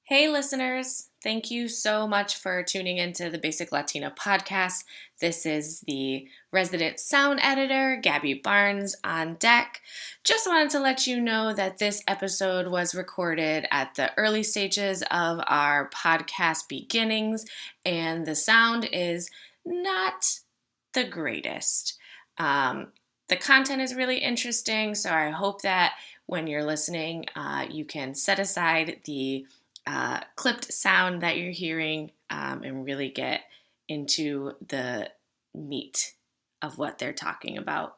Hey, listeners. Thank you so much for tuning into the Basic Latina podcast. This is the resident sound editor, Gabbie Barnes, on deck. Just wanted to let you know that this episode was recorded at the early stages of our podcast beginnings, and the sound is not the greatest. The content is really interesting, so I hope that when you're listening, you can set aside the clipped sound that you're hearing and really get into the meat of what they're talking about.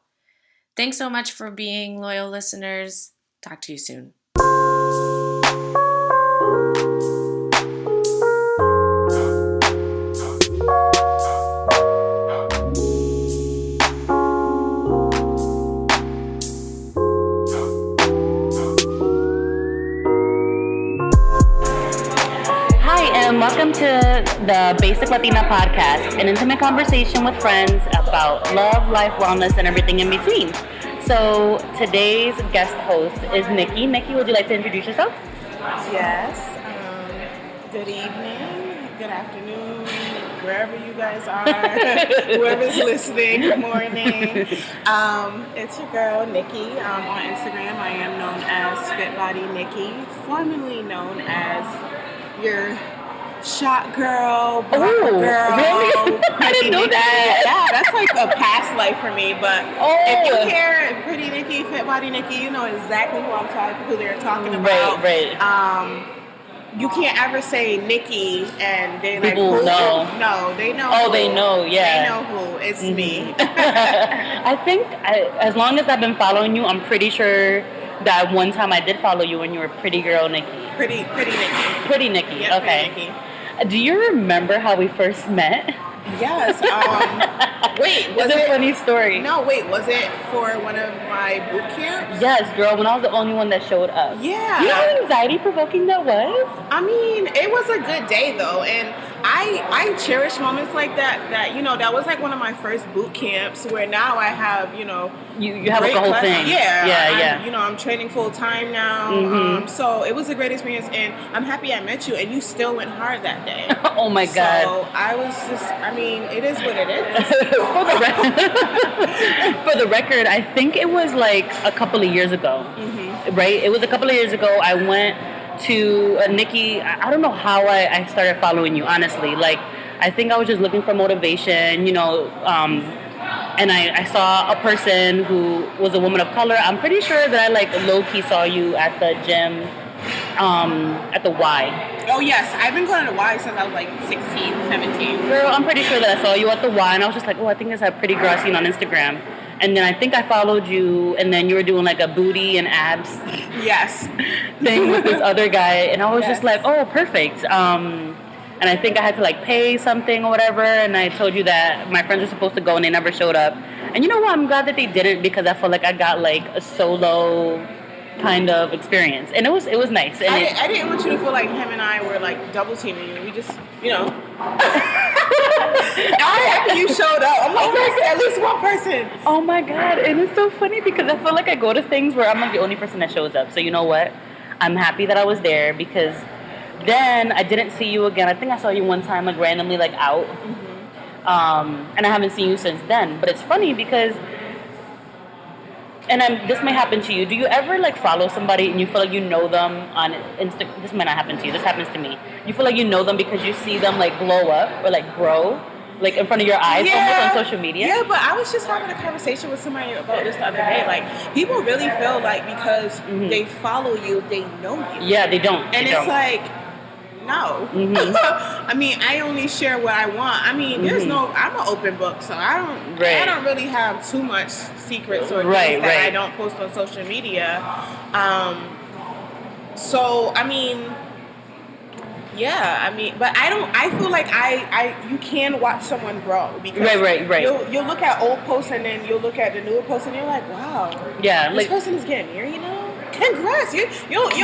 Thanks so much for being loyal listeners. Talk to you soon. Welcome to the Basic Latina podcast, an intimate conversation with friends about love, life, wellness, and everything in between. So today's guest host is Nicki. Nicki, would you like to introduce yourself? Yes. Good evening, good afternoon, wherever you guys are, whoever's listening, good morning. It's your girl, Nicki. On Instagram, I am known as Fit Body Nicki, formerly known as your shot girl, girl. Really? I didn't know that. Yeah, that's like a past life for me. But if you hear Pretty Nicki, Fit Body Nicki, you know exactly who they're talking about. Right. You can't ever say Nicki and they like people who? know. No, they know. Oh, who. they know. Yeah. They know who. It's me. I think as long as I've been following you, I'm pretty sure that one time I did follow you when you were Pretty Girl Nicki. Pretty Nicki. Pretty Nicki. Yep, Okay. Pretty Nicki. Do you remember how we first met? Yes. Wait, was it's a funny story. No, wait, was it for one of my boot camps? Yes, girl, when I was the only one that showed up. Yeah. You know how anxiety-provoking that was? I mean, it was a good day, though, and I cherish moments like that, you know, that was like one of my first boot camps where now I have, you know... You have like a whole thing. Yeah. You know, I'm training full-time now, so it was a great experience, and I'm happy I met you, and you still went hard that day. Oh, my God. So I was just, I mean, it is what it is. For the record, I think it was like a couple of years ago, right? It was a couple of years ago. I went to Nicki. I don't know how I started following you, honestly. Like, I think I was just looking for motivation, you know, and I saw a person who was a woman of color. I'm pretty sure that I like low-key saw you at the gym, at the Y. Oh, yes. I've been going to the Y since I was like 16, 17. Girl, I'm pretty sure that I saw you at the Y, and I was just like, oh, I think it's that pretty girl I seen on Instagram. And then I think I followed you, and then you were doing like a booty and abs thing with this other guy, and I was just like, oh, perfect. And I think I had to like pay something or whatever, and I told you that my friends were supposed to go and they never showed up. And you know what? I'm glad that they didn't, because I felt like I got like a solo kind of experience, and it was nice. And I didn't want you to feel like him and I were like double teaming you. We just, you know. I was happy you showed up. I'm like, at least one person. Oh my God, and it's so funny because I feel like I go to things where I'm like the only person that shows up. So you know what? I'm happy that I was there, because then I didn't see you again. I think I saw you one time like randomly like out, and I haven't seen you since then. But it's funny because. And this may happen to you. Do you ever like follow somebody and you feel like you know them on Insta? This might not happen to you. This happens to me. You feel like you know them because you see them like blow up or like grow, like in front of your eyes, almost on social media. Yeah, but I was just having a conversation with somebody about this the other day. Like, people really feel like because they follow you, they know you. Yeah, they don't. And it's like, no. I mean, I only share what I want. I mean, I'm an open book, so I don't really have too much secrets or things that I don't post on social media. So, I mean, yeah, I mean, but I feel like you can watch someone grow, because right. You'll look at old posts and then you'll look at the newer posts and you're like, wow, this person is getting married, you know? Congrats, you'll like,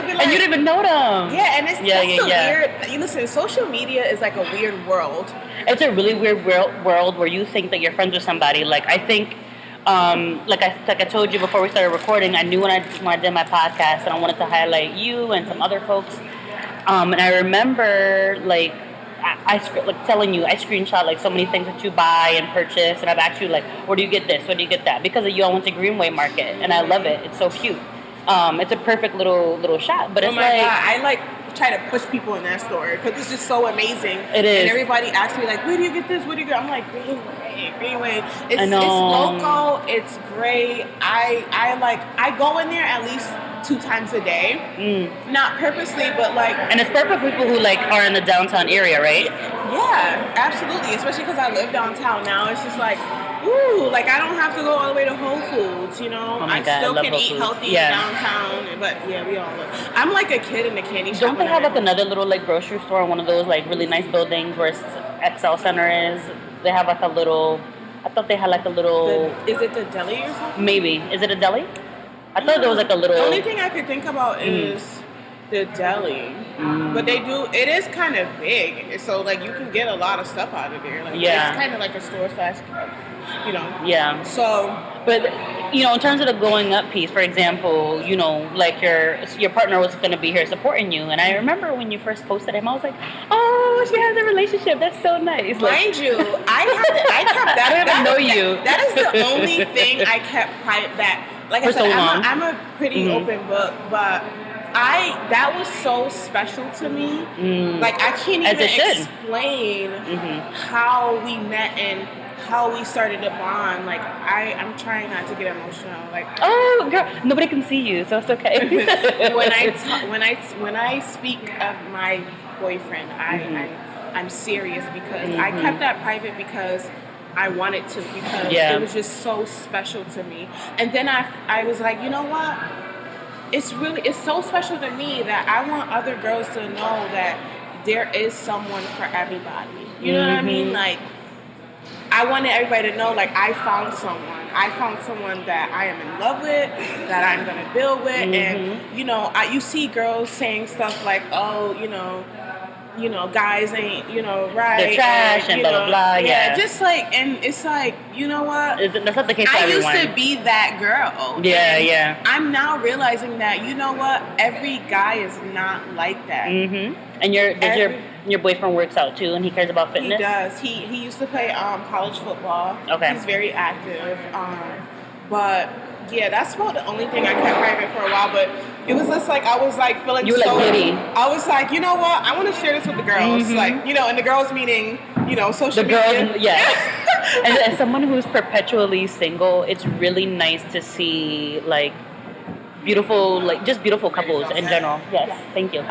and you didn't even know them. Yeah, and it's weird. You listen, social media is like a weird world. It's a really weird world where you think that you're friends with somebody. Like, I think like I told you before we started recording, I knew when I did my podcast and I wanted to highlight you and some other folks. And I remember like like telling you, I screenshot like so many things that you buy and purchase, and I've asked you like, where do you get this? Where do you get that? Because of you, I went to Greenway Market, and I love it. It's so cute. It's a perfect little shop, but it's God, I like try to push people in that store because it's just so amazing. It is. And everybody asks me like, where do you get this? Where do you get? I'm like, Greenway. It's local. It's great. I go in there at least 2 times a day. Not purposely, but like. And it's perfect for people who like are in the downtown area, right? Yeah, absolutely. Especially because I live downtown now. It's just like, ooh, like I don't have to go all the way to Whole Foods, you know. I still can eat healthy downtown, but yeah, we all live. I'm like a kid in the candy shop. Don't they have like another little like grocery store in one of those like really nice buildings where Excel Center is? They have like a little. I thought they had like a little. Is it the deli or something? Maybe. Is it a deli? I thought there was like a little. The only thing I could think about is the deli, but they do. It is kind of big, so like you can get a lot of stuff out of there. Like, it's kind of like a store / you know. Yeah. So, but you know, in terms of the going up piece, for example, you know, like your partner was going to be here supporting you, and I remember when you first posted him, I was like, oh, she has a relationship. That's so nice. Mind you, I kept that. I don't even know you. That is the only thing I kept private. Like I said, I'm a pretty open book, but that was so special to me. Like I can't even explain how we met and how we started to bond. Like I'm trying not to get emotional. Like, oh girl, nobody can see you, so it's okay. when I speak of my boyfriend, I'm serious because I kept that private because I wanted to, because it was just so special to me. And then I was like, you know what? It's so special to me that I want other girls to know that there is someone for everybody. You know what I mean? Like, I wanted everybody to know, like, I found someone that I am in love with, that I'm going to build with. And, you know, you see girls saying stuff like, oh, you know, guys ain't, you know, right. They're trash and blah, blah, blah. Yeah, just like, and it's like, you know what? That's not the case for everyone. I used to be that girl. Yeah, yeah. I'm now realizing that, you know what? Every guy is not like that. And your boyfriend works out too, and he cares about fitness? He does. He used to play college football. Okay. He's very active. But yeah, that's about the only thing I kept private for a while. But it was just like I was like feeling you were so. Like witty. I was like, you know what? I want to share this with the girls. Like, you know, and the girls meaning, you know, social media. Girls, yes. And as someone who's perpetually single, it's really nice to see like beautiful couples in general. Yes, thank you.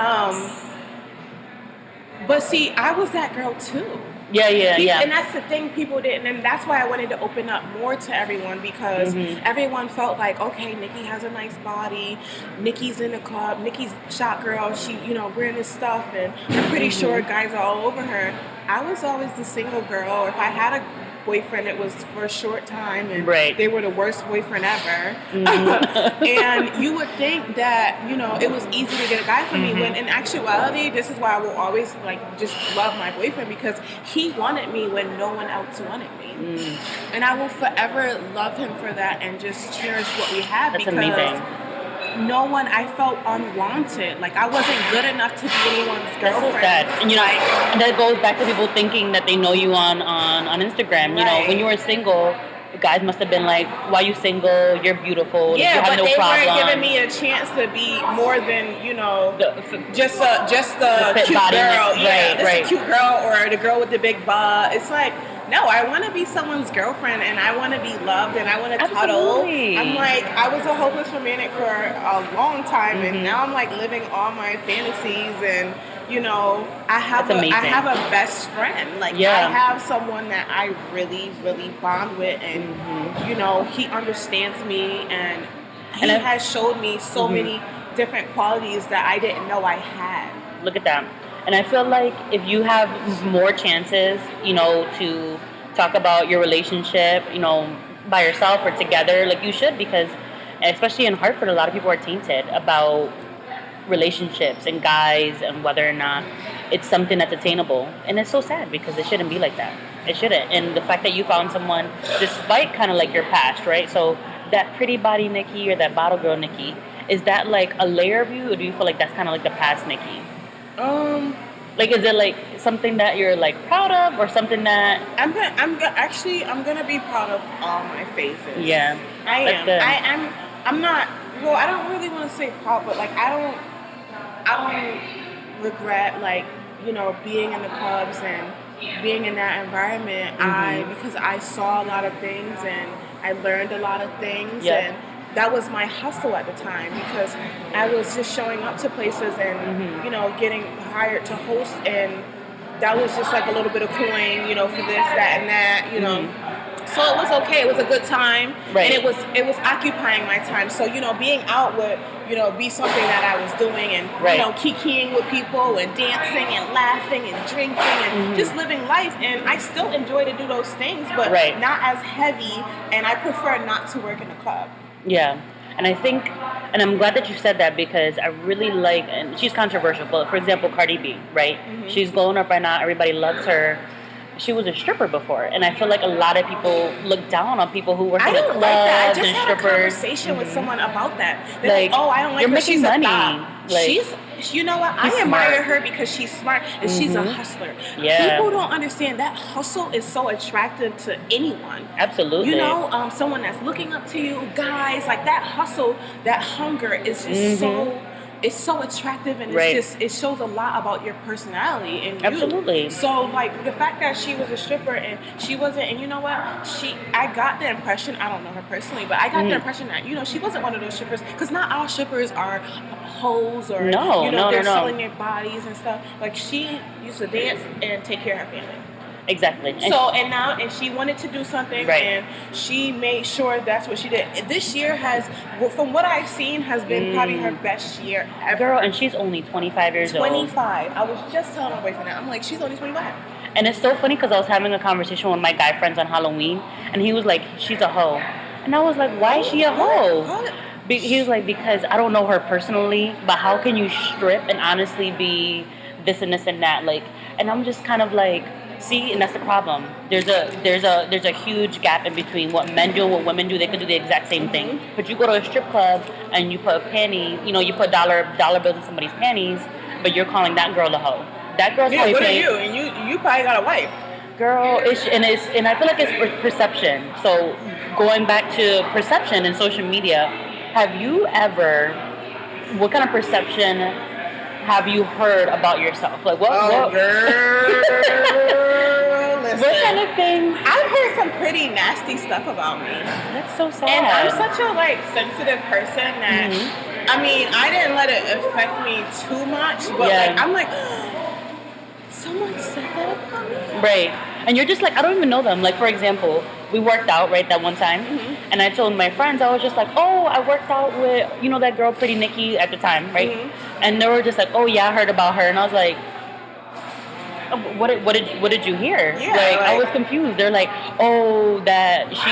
But see, I was that girl too. Yeah. And that's the thing, people didn't, and that's why I wanted to open up more to everyone, because everyone felt like, okay, Nicki has a nice body, Nicki's in the club, Nicki's shot girl, she, you know, wearing this stuff, and I'm pretty sure guys are all over her. I was always the single girl. If I had a boyfriend, it was for a short time, and they were the worst boyfriend ever. And you would think that, you know, it was easy to get a guy for me, when in actuality, this is why I will always like just love my boyfriend, because he wanted me when no one else wanted me. And I will forever love him for that and just cherish what we have. That's because amazing. I felt unwanted. Like, I wasn't good enough to be anyone's girlfriend. That's so sad. And, you know, and that goes back to people thinking that they know you on Instagram. You know, when you were single, the guys must have been like, why you single? You're beautiful. Yeah, you have but no they problem. weren't giving me a chance to be more than, you know, just the cute body. girl. Right. A cute girl or the girl with the big butt. It's like, no, I want to be someone's girlfriend, and I want to be loved, and I want to cuddle. I'm like, I was a hopeless romantic for a long time, and now I'm like living all my fantasies, and you know, I have a best friend. Like, I have someone that I really, really bond with, and you know, he understands me, and he has showed me so many different qualities that I didn't know I had. Look at that. And I feel like if you have more chances, you know, to talk about your relationship, you know, by yourself or together, like you should, because especially in Hartford, a lot of people are tainted about relationships and guys and whether or not it's something that's attainable. And it's so sad because it shouldn't be like that. It shouldn't. And the fact that you found someone, despite kind of like your past, right? So that pretty body Nicki or that bottle girl Nicki, is that like a layer of you, or do you feel like that's kind of like the past Nicki? Like, is it like something that you're like proud of, or something that I'm gonna be proud of all my phases. Yeah, I am. I'm not. Well, I don't really want to say proud, but like I don't regret like being in the clubs and being in that environment. Because I saw a lot of things and I learned a lot of things and. That was my hustle at the time because I was just showing up to places and, getting hired to host, and that was just like a little bit of coin, for this, that, and that, So it was okay. It was a good time, right. And it was occupying my time. So being out would be something that I was doing, and kikiing with people and dancing and laughing and drinking and just living life. And I still enjoy to do those things, but not as heavy. And I prefer not to work in a club. Yeah, and I think, and I'm glad that you said that because I really like, and she's controversial, but for example, Cardi B, right? She's blowing up right now. Everybody loves her. She was a stripper before, and I feel like a lot of people look down on people who work in the clubs and strippers. I just had a conversation with someone about that. They're like, oh, I don't like you're her. Making she's money. A thot. Like, you know what? I admire her because she's smart and she's a hustler. Yeah. People don't understand that hustle is so attractive to anyone. Absolutely. Someone that's looking up to you, guys, like that hustle, that hunger is just it's so attractive, and it shows a lot about your personality and you. Absolutely. So like the fact that she was a stripper and she wasn't, and you know what, I got the impression, I don't know her personally, but I got the impression that she wasn't one of those strippers, because not all strippers are hoes or they're selling their bodies and stuff. Like she used to dance and take care of her family. Exactly. And she wanted to do something, and she made sure that's what she did. This year from what I've seen, has been probably her best year ever. Girl, and she's only 25 years old. 25. I was just telling my boyfriend that. I'm like, she's only 25. And it's so funny because I was having a conversation with my guy friends on Halloween, and he was like, she's a hoe. And I was like, why is she a hoe? What? He was like, because I don't know her personally, but how can you strip and honestly be this and this and that? Like, and I'm just kind of like, see, and that's the problem. There's a huge gap in between what men do and what women do. They can do the exact same thing. But you go to a strip club and you put a penny, you put dollar bills in somebody's panties, but you're calling that girl a hoe. That girl's probably what are you? And you probably got a wife. Girl, and I feel like it's perception. So going back to perception and social media, have you ever, what kind of perception have you heard about yourself? Like what? Girl, listen. What kind of things? I've heard some pretty nasty stuff about me. That's so sad. And I'm such a sensitive person that I mean, I didn't let it affect me too much, but I'm like, someone said that about me. Right. And you're just like, I don't even know them. Like, for example, we worked out, right, that one time. And I told my friends, I was just like, oh, I worked out with, that girl, Pretty Nicki, at the time, right? And they were just like, oh, yeah, I heard about her. And I was like, what did you hear? Yeah, like, I was confused. They're like, oh, that she,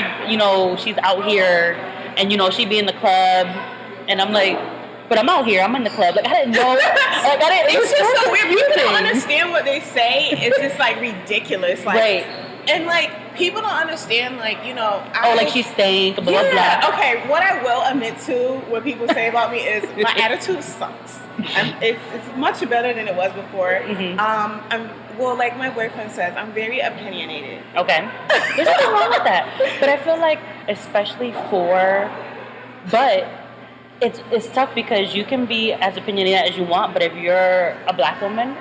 she's out here and, she be in the club. And I'm like, but I'm out here. I'm in the club. Like, I didn't know. It was just so weird. People don't understand what they say. It's just ridiculous. Right. And people don't understand. Like she stank. Blah blah. Okay. What I will admit to, what people say about me is my attitude sucks. It's much better than it was before. Like my boyfriend says, I'm very opinionated. Okay. There's nothing wrong with that. But I feel like, especially it's tough because you can be as opinionated as you want, but if you're a black woman,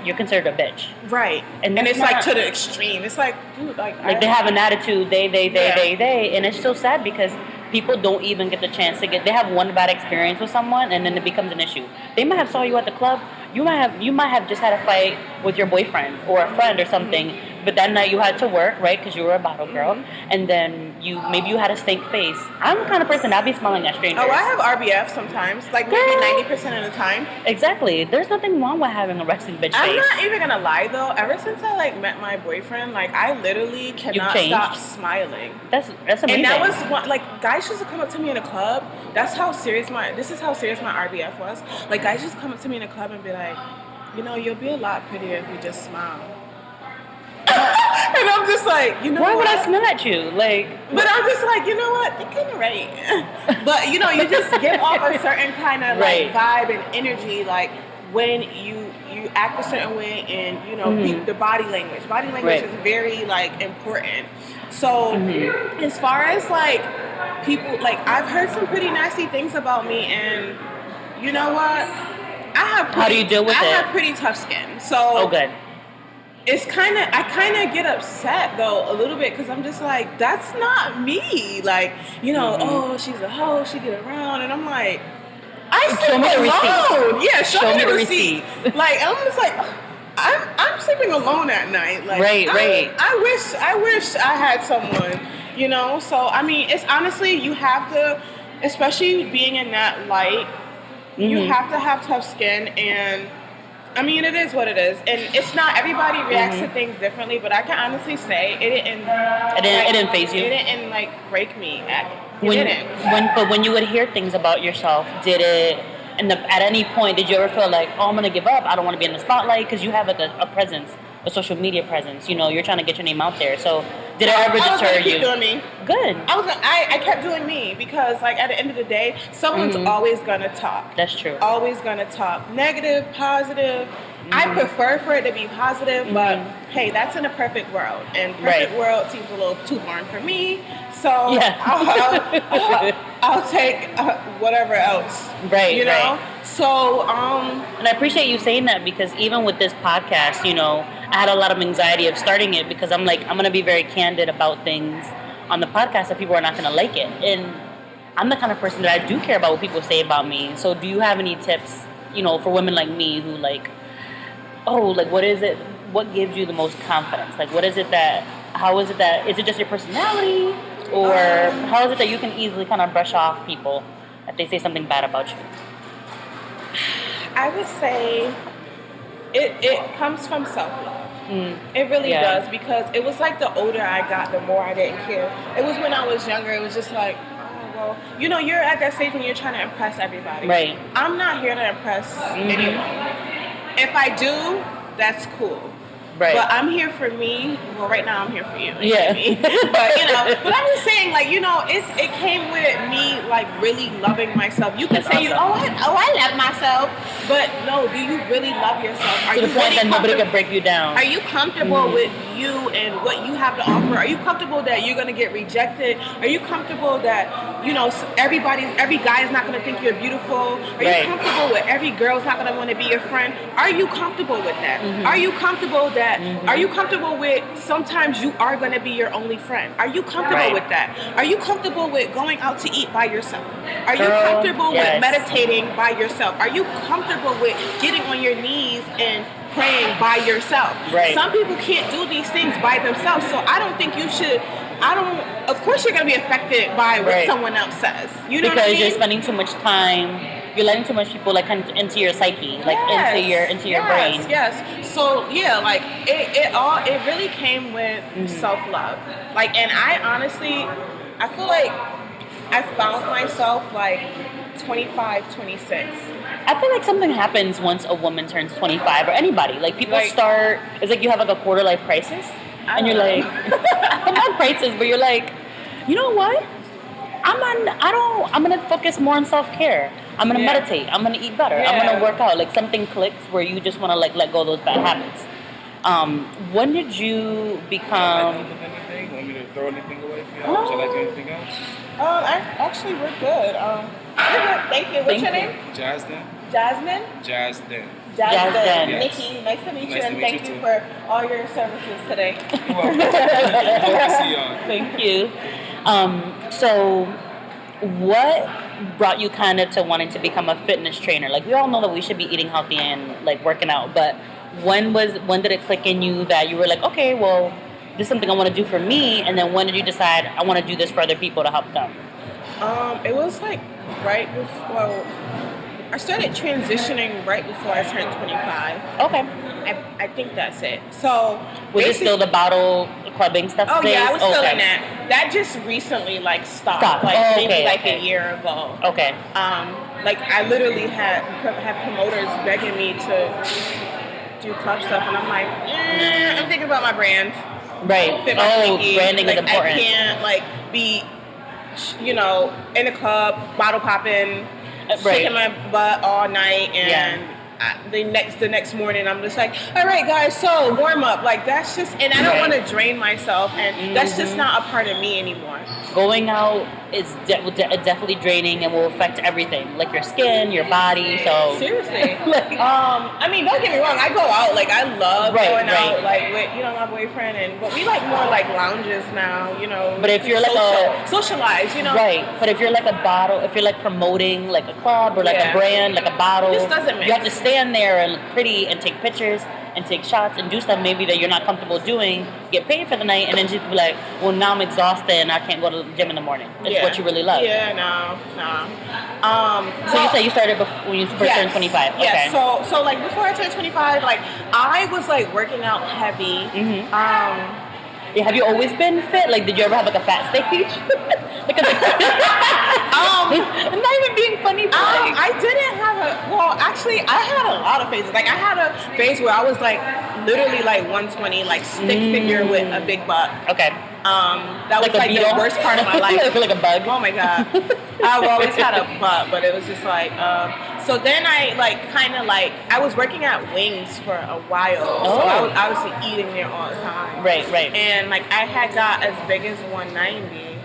you're considered a bitch. Right. And it's to the extreme. It's like, dude, they have an attitude, they, and it's so sad because people don't even get the chance to they have one bad experience with someone and then it becomes an issue. They might have saw you at the club, you might have just had a fight with your boyfriend or a friend or something, but that night you had to work, right, because you were a bottle girl, and then maybe you had a stink face. I'm the kind of person, I'll be smiling at strangers. Oh, I have RBF sometimes, maybe 90% of the time. Exactly. There's nothing wrong with having a resting bitch face. I'm not even gonna lie though, ever since I met my boyfriend, I literally cannot stop smiling. That's amazing. And that was one, guys used to come up to me in a club. This is how serious my RBF was. Guys used to come up to me in a club and be like, you'll be a lot prettier if you just smile. And I'm just like, you know why what? would I smell at you? Like, but I'm just like, you know what? You're kind of right. But, you know, you just give off a certain kind of like vibe and energy, like when you act a certain way and, you know, the body language. Body language is very like important. So as far as like people, like I've heard some pretty nasty things about me, and you know what? How do you deal with it? I have pretty tough skin. So good. It's I kind of get upset though a little bit, because I'm just like, that's not me. Like, you know, oh, she's a hoe, she get around, and I'm like, I sleep alone. Yeah, show me the receipts. Like, I'm just like, I'm sleeping alone at night. Like, I wish I had someone, you know. So I mean, it's honestly, you have to, especially being in that light, you have to have tough skin. And I mean, it is what it is, and it's not, everybody reacts to things differently. But I can honestly say it didn't faze you. It didn't like break me. When you would hear things about yourself, did it? And at any point, did you ever feel like, oh, I'm gonna give up? I don't want to be in the spotlight, because you have like a presence, a social media presence. You know, you're trying to get your name out there. So did it ever deter you? Keep doing me. Good. I kept doing me, because like at the end of the day, someone's always gonna talk. That's true. Always gonna talk. Negative, positive. I prefer for it to be positive, but hey, that's in a perfect world, and perfect world seems a little too boring for me. So I'll take whatever else. Right. You know. Right. So and I appreciate you saying that, because even with this podcast, you know, I had a lot of anxiety of starting it, because I'm like, I'm gonna be very candid about things on the podcast that people are not gonna like it, and I'm the kind of person that I do care about what people say about me. So do you have any tips, you know, for women like me who like, oh, like what is it? What gives you the most confidence? Like, what is it that? How is it that? Is it just your personality? Or how is it that you can easily kind of brush off people if they say something bad about you? I would say it comes from self-love. It really does, because it was like the older I got, the more I didn't care. It was when I was younger, it was just like, oh, well, you know, you're at that stage when you're trying to impress everybody. Right. I'm not here to impress anyone. If I do, that's cool. Right. But I'm here for me. Well, right now I'm here for you. Yeah. But you know, but I'm just saying, like, you know, it came with me like really loving myself. You can say, awesome. I love myself, but no, do you really love yourself? Are to the you point really that nobody can break you down? Are you comfortable with you and what you have to offer? Are you comfortable that you're gonna get rejected? Are you comfortable that, you know, every guy is not gonna think you're beautiful? Are you comfortable with every girl's not gonna want to be your friend? Are you comfortable with that? Are you comfortable that? Are you comfortable with sometimes you are going to be your only friend? Are you comfortable with that? Are you comfortable with going out to eat by yourself? Are you comfortable with meditating by yourself? Are you comfortable with getting on your knees and praying by yourself? Right. Some people can't do these things by themselves, so I don't think you should. Of course you're going to be affected by what someone else says. You know what I mean? Because you're spending too much time. You're letting too much people like into your psyche, like into your brain. Yes. So yeah, like it really came with self-love. Like, and I honestly, I feel like I found myself like 25, 26. I feel like something happens once a woman turns 25, or anybody. Like people start. It's like you have like a quarter life crisis, and you're like, not crisis, but you're like, you know what? I'm gonna focus more on self-care. I'm gonna meditate. I'm gonna eat better. I'm gonna work out. Like something clicks where you just want to like let go of those bad habits. When did you become? Anything? Want me to throw anything away for you? Would you like anything else? Actually, we're good. Thank you. What's your name? Jasmine. Jasmine. Jasmine. Jasmine. Yes. Nikki, nice to meet you, and thank you for all your services today. You're welcome. Hope to see y'all. Thank you. So what brought you kind of to wanting to become a fitness trainer? Like, we all know that we should be eating healthy and like working out, but when did it click in you that you were like, okay, well, this is something I want to do for me, and then when did you decide I want to do this for other people to help them? It was like right before. I started transitioning right before I turned 25. Okay. I think that's it. So was it still the bottle clubbing stuff? Oh yeah, I was still in that. That just recently like stopped. Like maybe a year ago. Okay. Like I literally have promoters begging me to do club stuff, and I'm like, I'm thinking about my brand. Right. Fit my pinky. Branding like, is important. I can't like be, you know, in a club, bottle popping, shaking my butt all night, and the next morning I'm just like, all right, guys, so warm up. Like that's just, and I don't want to drain myself, and that's just not a part of me anymore. Going out is definitely draining and will affect everything, like your skin, your body. So seriously, I mean, don't get me wrong. I go out, like I love going out, like with my boyfriend, but we like more like lounges now, But if you're like socialize, right. But if you're like if you're like promoting like a club or like a brand, like a bottle, it just doesn't mix. You have to stand there and look pretty and take pictures and take shots and do stuff maybe that you're not comfortable doing, get paid for the night, and then just be like, well, now I'm exhausted and I can't go to the gym in the morning. It's what you really love. Yeah, no. So you say you started when you first turned 25. Yeah, okay. So like before I turned 25, like I was like working out heavy. Have you always been fit? Like, did you ever have like a fat stage? Because I'm not even being funny. But I didn't have actually I had a lot of phases. Like I had a phase where I was like literally like 120, like stick figure with a big butt. Okay. That was like the worst part of my life. I feel like a bug. Oh my god. I've always had a butt, but it was just like so then I like kind of like I was working at Wings for a while. So I was obviously eating there all the time. Right. And like I had got as big as 190.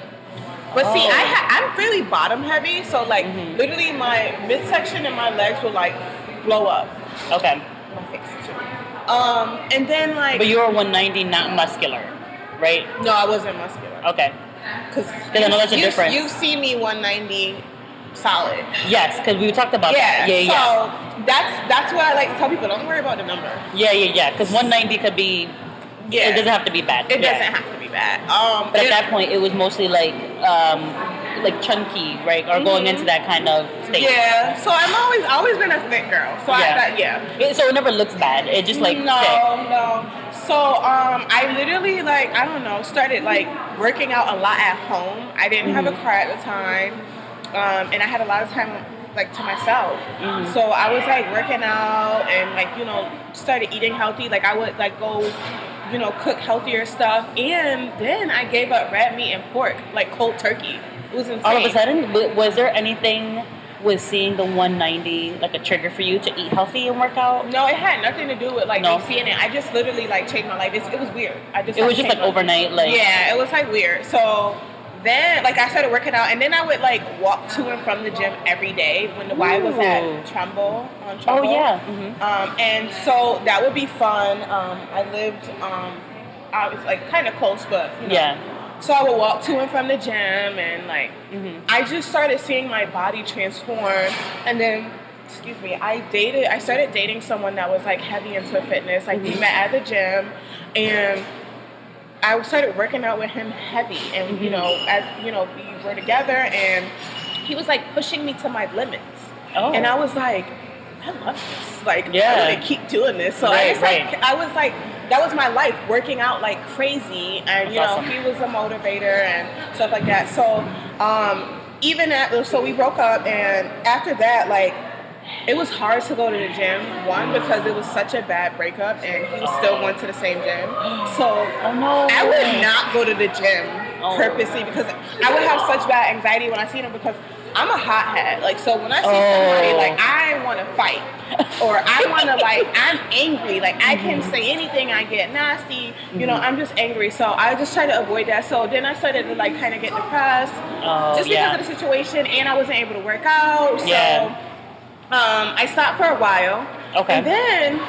But see, I'm really bottom heavy, so like literally my midsection and my legs would like blow up. Okay. My face too. And then like. But you were 190, not muscular, right? No, I wasn't muscular. Okay. Because I know that's a difference. You see me 190 solid. Yes, because we talked about that. Yeah. So that's why I like to tell people, don't worry about the number. Yeah. Because 190 could be. Yeah. It doesn't have to be bad. It doesn't have to be bad. But at that point, it was mostly like chunky, right? Or going into that kind of state. Yeah. So I've always been a thick girl. So So it never looks bad. It just like no. So I literally like I don't know started like working out a lot at home. I didn't have a car at the time, and I had a lot of time like to myself. So I was like working out and like started eating healthy. Like I would like go. Cook healthier stuff, and then I gave up red meat and pork, like cold turkey. It was insane. All of a sudden, was there anything with seeing the 190 like a trigger for you to eat healthy and work out? No, it had nothing to do with like me seeing it. I just literally like changed my life. It was weird. It was just like overnight, like it was like weird. So then like I started working out, and then I would like walk to and from the gym every day when the Y was at Trumbull. Oh yeah. And so that would be fun. I lived I was like kind of close, but so I would walk to and from the gym, and like I just started seeing my body transform, and then I started dating someone that was like heavy into fitness. Like we met at the gym, and I started working out with him heavy, and we were together, and he was like pushing me to my limits, and I was like, I love this, like I'm gonna keep doing this. So I was like, that was my life, working out like crazy, and awesome. He was a motivator and stuff like that. So so we broke up, and after that, like. It was hard to go to the gym, one, because it was such a bad breakup, and he still went to the same gym. So I would not go to the gym purposely, because I would have such bad anxiety when I see him, because I'm a hothead. Like, so when I see somebody, like, I want to fight, or I want to, like, I'm angry. Like, I can say anything, I get nasty. I'm just angry. So I just try to avoid that. So then I started to, like, kind of get depressed just because of the situation, and I wasn't able to work out. So... I stopped for a while. Okay. And then,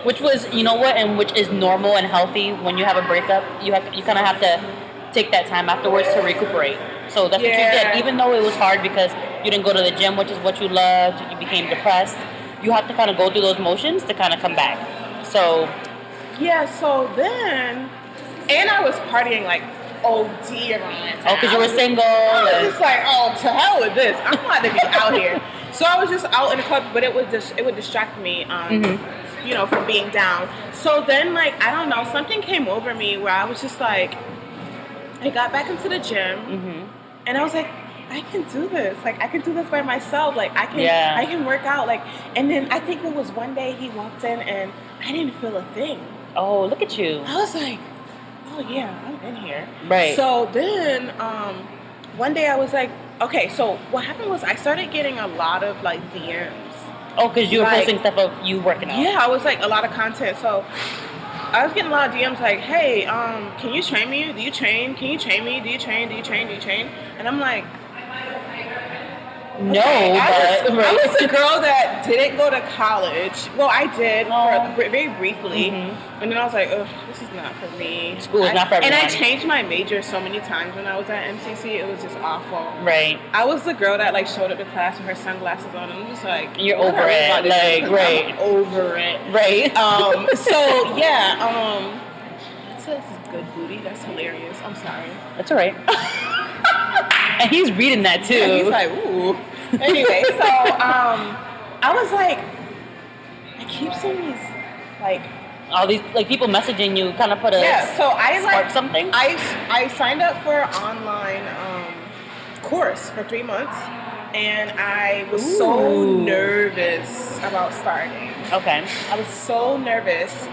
which was, which is normal and healthy when you have a breakup. You kind of have to take that time afterwards to recuperate. So that's what you did. Even though it was hard because you didn't go to the gym, which is what you loved, you became depressed. You have to kind of go through those motions to kind of come back. So. Yeah. So then, and I was partying like OD around that time. Because you were single. I was just like, to hell with this. I'm about to be out here. So I was just out in the club, but it would distract me, from being down. So then, like, I don't know, something came over me where I was just like, I got back into the gym, and I was like, I can do this. Like, I can do this by myself. Like, I can work out. Like, and then I think it was one day he walked in, and I didn't feel a thing. Oh, look at you. I was like, oh yeah, I'm in here. Right. So then one day I was like, okay, so what happened was I started getting a lot of like DMs. Oh, because you were posting stuff of you working out. Yeah, I was like a lot of content. So I was getting a lot of DMs like, hey, can you train me? Do you train? Can you train me? Do you train? Do you train? Do you train? And I'm like, no, okay, but I was a girl that didn't go to college. Well, I did very briefly, and then I was like, "Ugh, this is not for me." School is not for everyone. And I changed my major so many times when I was at MCC. It was just awful. Right. I was the girl that like showed up to class with her sunglasses on. I'm just like, you're over it. Like, right. I'm over it. Right. So yeah. This is good booty. That's hilarious. I'm sorry. That's all right. And he's reading that too. Yeah, he's like, ooh. Anyway, so I was like, I keep seeing these like all these like people messaging you, kind of put a So I spark like something. I signed up for an online course for 3 months, and I was so nervous about starting. Okay. I was so nervous.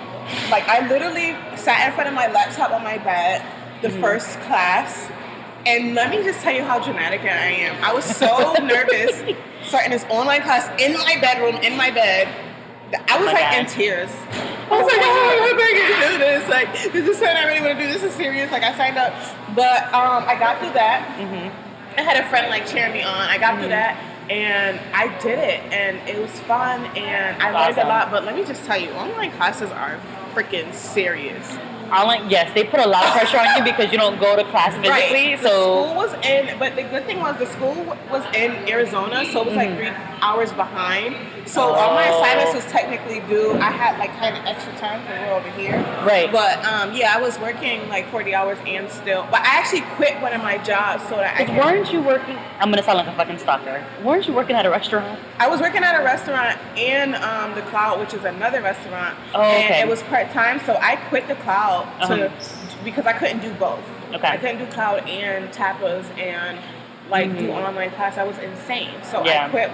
Like I literally sat in front of my laptop on my bed the first class. And let me just tell you how dramatic I am. I was so nervous starting this online class in my bedroom, in my bed. I was in tears. I was like, oh, I'm going to do this. Like, this is something I really want to do. This is serious. Like, I signed up. But I got through that. I had a friend, like, cheering me on. I got through that. And I did it. And it was fun. And I learned a lot. But let me just tell you, online classes are freaking serious. Online, yes, they put a lot of pressure on you because you don't go to class physically. Right. So the school was in, but the good thing was the school was in Arizona, so it was like 3 hours behind. So all my assignments was technically due. I had like kind of extra time because we're over here. Right. But yeah, I was working like 40 hours and still. But I actually quit one of my jobs so that weren't you working? I'm gonna sound like a fucking stalker. Weren't you working at a restaurant? I was working at a restaurant and the Cloud, which is another restaurant. Oh, okay. And it was part-time, so I quit the Cloud because I couldn't do both. Okay. I couldn't do Cloud and tapas and like do online class. I was insane. So I quit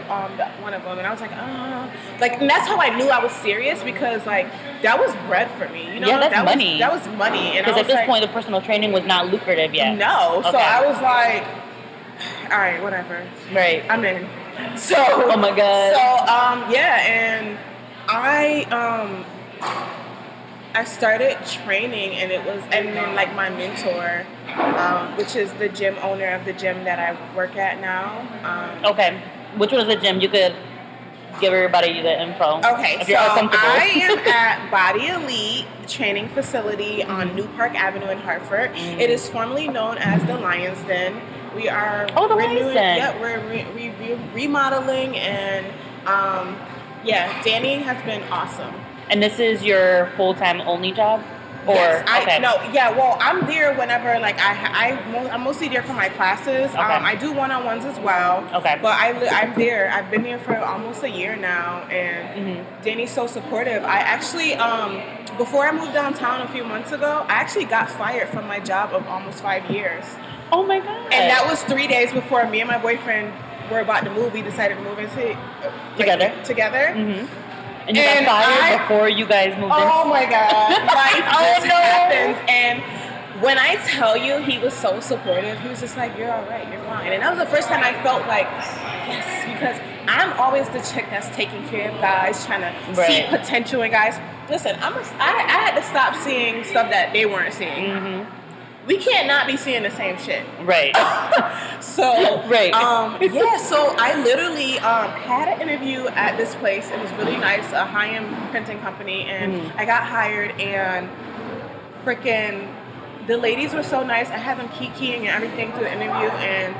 one of them, and I was like, and that's how I knew I was serious, because like that was bread for me. You know, that's money. That was money. Because at this point, the personal training was not lucrative yet. No. Okay. So I was like, all right, whatever. Right. I'm in. So. Oh my god. So and I started training, and then like my mentor, which is the gym owner of the gym that I work at now. Okay. Which was the gym? You could give everybody the info. Okay, if so you're uncomfortable. I am at Body Elite training facility on New Park Avenue in Hartford. It is formerly known as the Lion's Den. We are Lion's Den. Yeah, we're remodeling, and Danny has been awesome. And this is your full-time only job? Or Yes, well, I'm there whenever, like, I'm mostly there for my classes. Okay. I do one-on-ones as well. Okay. But I'm there. I've been there for almost a year now, and Danny's so supportive. I actually, before I moved downtown a few months ago, I actually got fired from my job of almost 5 years. Oh my god. And that was 3 days before me and my boyfriend were about to move. We decided to move into together. Mm-hmm. And you got fired before you guys moved in? Oh my god. Life just happens. And when I tell you, he was so supportive. He was just like, you're all right, you're fine. And that was the first time I felt like, yes, because I'm always the chick that's taking care of guys, trying to see potential in guys. Listen, I had to stop seeing stuff that they weren't seeing. Mm-hmm. We can't not be seeing the same shit. Right. So, so I literally had an interview at this place. It was really nice, a high-end printing company, and I got hired, and freaking the ladies were so nice. I had them keying and everything through the interview, and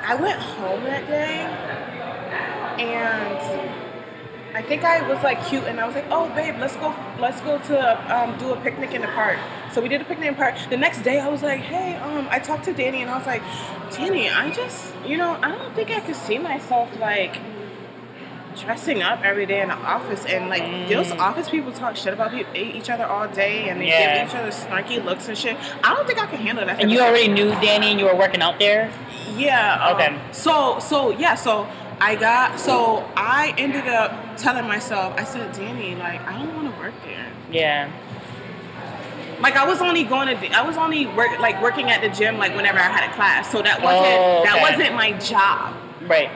I went home that day, and I think I was like cute, and I was like, "Oh, babe, let's go to do a picnic in the park." So we did a picnic in the park. The next day, I was like, "Hey, I talked to Danny, and I was like, Danny, I just, I don't think I could see myself like dressing up every day in the office, and like those office people talk shit about each other all day, and they give each other snarky looks and shit. I don't think I can handle that." And you already knew Danny, and you were working out there? Yeah. Okay. So I ended up telling myself, I said, Danny, like, I don't want to work there. Yeah. Like I was only working at the gym like whenever I had a class. So that wasn't my job. Right.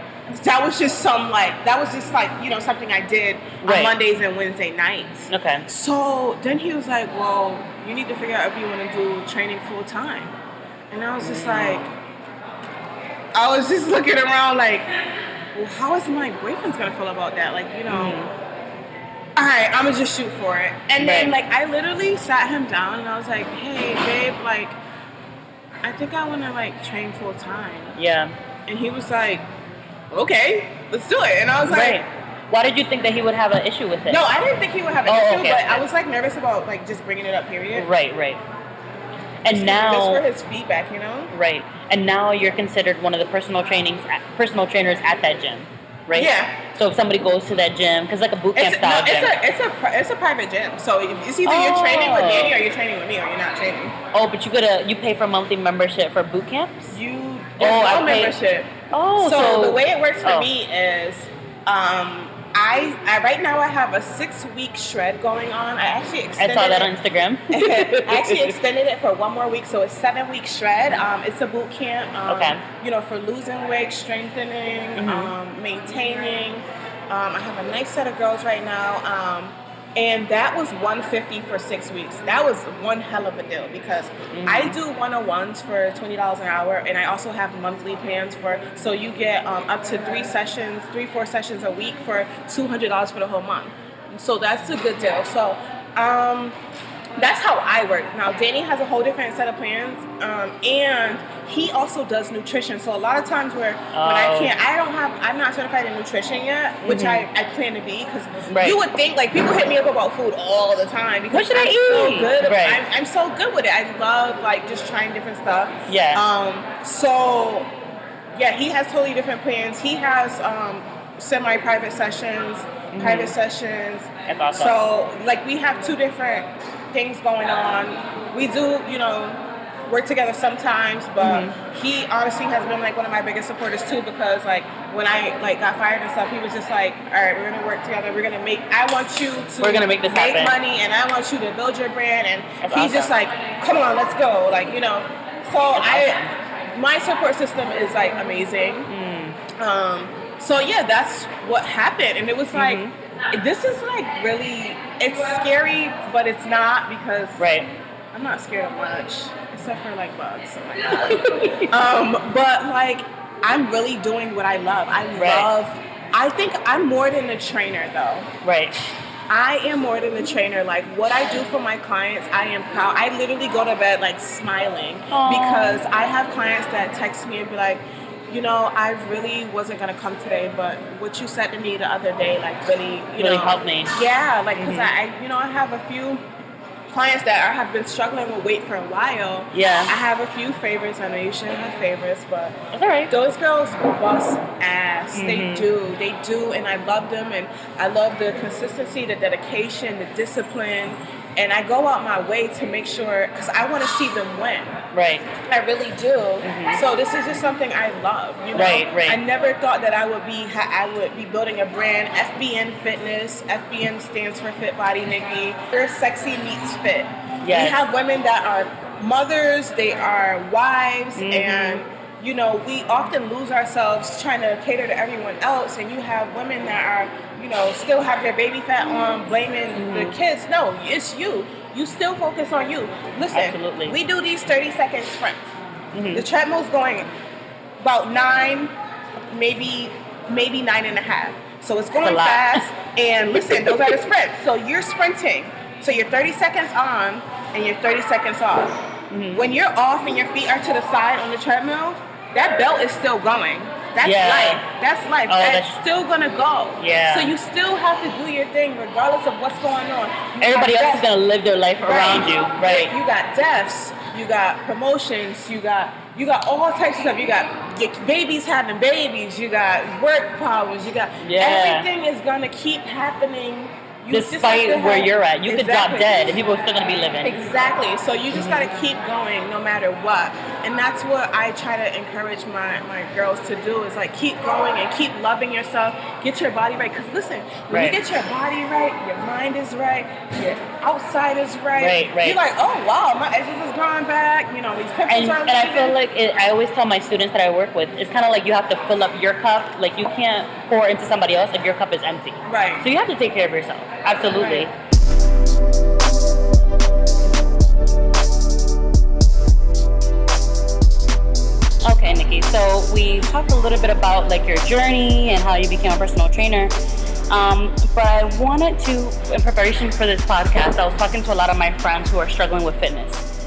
That was just something I did on Mondays and Wednesday nights. Okay. So then he was like, well, you need to figure out if you want to do training full time. And I was just looking around like, well, how is my boyfriend's going to feel about that? Like, all right, I'm going to just shoot for it. And then like I literally sat him down and I was like, hey, babe, like, I think I want to like train full time. Yeah. And he was like, okay, let's do it. And I was like, why did you think that he would have an issue with it? No, I didn't think he would have an issue, but I was like nervous about like just bringing it up, period. Right. And just now, just for his feedback, Right. And now you're considered one of the personal trainers at that gym, right? Yeah. So if somebody goes to that gym, because like a boot camp style gym. It's a private gym. So it's either you're training with Danny or you're training with me or you're not training. Oh, but you pay for monthly membership for boot camps? There's no membership. So the way it works for me is, I right now I have a 6-week shred going on. I saw that on Instagram. I actually extended it for 1 more week, so it's 7-week shred. It's a boot camp. For losing weight, strengthening, maintaining. I have a nice set of girls right now. And that was $150 for 6 weeks. That was one hell of a deal because I do 101s for $20 an hour, and I also have monthly plans so you get up to 4 sessions a week for $200 for the whole month. So that's a good deal. So that's how I work. Now Danny has a whole different set of plans, and he also does nutrition. So a lot of times when I'm not certified in nutrition yet, which I plan to be, because you would think like people hit me up about food all the time because what should I eat? So good. I'm so good with it. I love like just trying different stuff. Yeah. He has totally different plans. He has semi-private sessions, private sessions. That's awesome. So like we have 2 different things going on. We do, work together sometimes, but he honestly has been like one of my biggest supporters too, because like when I like got fired and stuff, he was just like, all right, we're gonna work together. We're gonna make this happen. Money, and I want you to build your brand. And he's just like, come on, let's go. Like, so my support system is like amazing. That's what happened. And it was like, this is like really, it's scary, but it's not, because I'm not scared of much, except for like bugs. Oh my God. But like, I'm really doing what I love. I think I'm more than a trainer though. Right. I am more than a trainer. Like what I do for my clients, I am proud. I literally go to bed like smiling because I have clients that text me and be like, I really wasn't going to come today, but what you said to me the other day, like really helped me. Yeah, like, because I have a few clients that have been struggling with weight for a while. Yeah. I have a few favorites. I know you shouldn't have favorites, but that's all right. Those girls bust ass. They do, and I love them, and I love the consistency, the dedication, the discipline. And I go out my way to make sure, because I want to see them win. Right. I really do. So this is just something I love. Right. I never thought that I would be building a brand. FBN Fitness. FBN stands for Fit Body Nicki. We're sexy meets fit. Yes. We have women that are mothers. They are wives, and we often lose ourselves trying to cater to everyone else. And you have women that are, still have their baby fat on, blaming the kids. No, it's you. You still focus on you. Listen, absolutely. We do these 30-second sprints. The treadmill's going about 9, maybe 9.5. So it's going fast. And listen, those are the sprints. So you're sprinting. So you're 30 seconds on and you're 30 seconds off. When you're off and your feet are to the side on the treadmill, that belt is still going. That's life. That's life. That's still gonna go. Yeah. So you still have to do your thing regardless of what's going on. Everybody else is gonna live their life around you. Right. You got deaths, you got promotions, you got all types of stuff. You got babies having babies, you got work problems, you got everything is gonna keep happening Despite where you're at. You could drop dead and people are still going to be living. Exactly. So you just got to keep going no matter what. And that's what I try to encourage my girls to do is like keep going and keep loving yourself. Get your body right. Because listen, when you get your body right, your mind is right, your outside is right. You're like, oh, wow, my edges is growing back. You know, these pimples are And I feel like, I always tell my students that I work with, it's kind of like you have to fill up your cup. Like you can't pour into somebody else if your cup is empty. Right. So you have to take care of yourself. Absolutely. Right. Okay, Nikki. So we talked a little bit about like your journey and how you became a personal trainer. But I wanted to, in preparation for this podcast, I was talking to a lot of my friends who are struggling with fitness.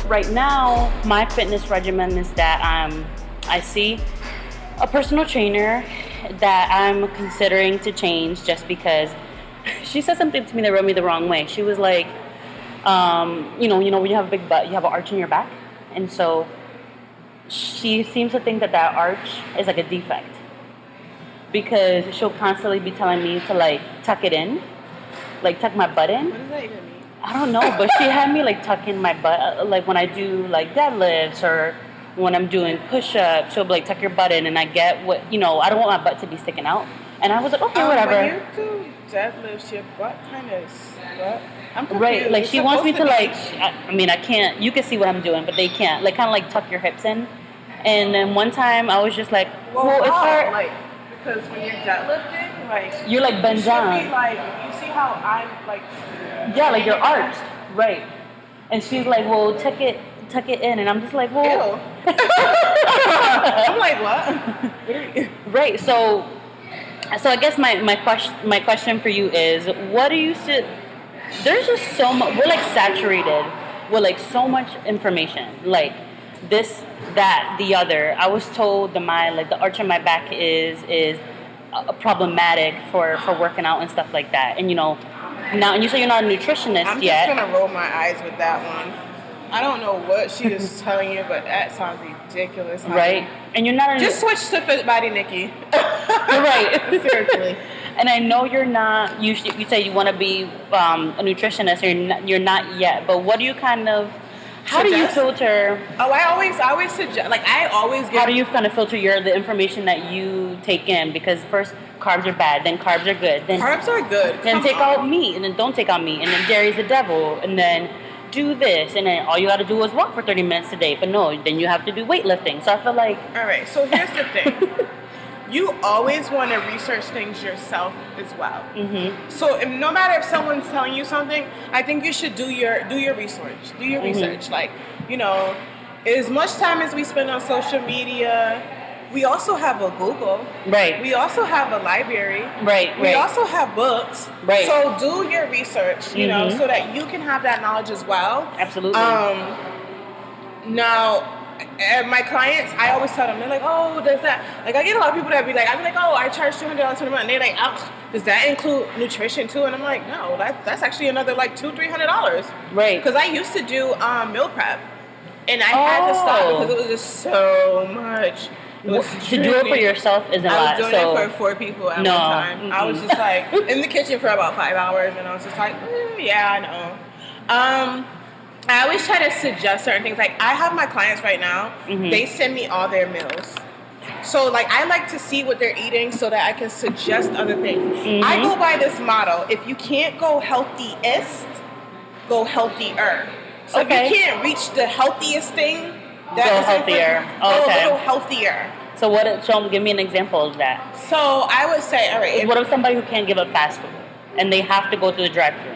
Right now, my fitness regimen is that I see a personal trainer that I'm considering to change just because she said something to me that rubbed me the wrong way. She was like, you know, when you have a big butt, you have an arch in your back. And so she seems to think that arch is like a defect. Because she'll constantly be telling me to like tuck it in, like tuck my butt in. What does that even mean? I don't know, but she had me like tuck in my butt, like when I do like deadlifts or when I'm doing push-ups, she'll be like tuck your butt in, and I get what, you know, I don't want my butt to be sticking out. And I was like, okay, whatever. When you do deadlifts, your butt kind of slut. I'm confused. Right, like it's she wants me to like, be... I mean, I can't, you can see what I'm doing, but they can't. Like kind of like tuck your hips in. And then one time I was just like, well it's hard. Like, because when you're deadlifting, like you're like bent down. Be like, you see how I'm like. Yeah, like you're arched, right? And she's like, well, tuck it in, and I'm just like, well. Ew. I'm like, what? Right. So I guess my question for you is, what do you see? There's just so much. We're like saturated with like so much information, like this, that, the other. I was told the arch in my back is problematic for working out and stuff like that. And you know, now, and you say you're not a nutritionist yet. I'm just gonna roll my eyes with that one. I don't know what she was telling you, but that sounds ridiculous. Honey. Right? And you're not just switch to Fit Body, Nikki. You're right. Seriously. And I know you're not. You say you want to be a nutritionist. You're not yet. But what do you kind of? How do you filter? Oh, I always suggest. Like I always get. How do you kind of filter the information that you take in? Because first carbs are bad, then carbs are good, then carbs are good. Then take out meat, and then don't take out meat, and then dairy's the devil, and then do this, and then all you got to do is walk for 30 minutes a day. But no, then you have to do weightlifting. So I feel like. All right. So here's the thing. You always want to research things yourself as well. Mm-hmm. So no matter if someone's telling you something, I think you should do your research. Do your research. Like, you know, as much time as we spend on social media, we also have a Google. Right. We also have a library. Right. We also have books. Right. So do your research, you know, so that you can have that knowledge as well. Absolutely. Now, my clients, I always tell them, they're like, oh, does that, like I get a lot of people that be like, I'd be like, oh, I charge $200 for the month, and they're like, oh, does that include nutrition too? And I'm like, no, that's actually another like $200-$300. Right. Because I used to do meal prep, and I had to stop because it was just so much. To do it for yourself is a lot. I was doing it for 4 people at one time. Mm-hmm. I was just like in the kitchen for about 5 hours, and I was just like, yeah, I know. I always try to suggest certain things. Like, I have my clients right now, they send me all their meals. So, like, I like to see what they're eating so that I can suggest other things. I go by this motto: if you can't go healthiest, go healthier. So if you can't reach the healthiest thing, go healthier. Go a little healthier. So give me an example of that. So I would say, all right. What if somebody who can't give up fast food and they have to go to the drive-thru?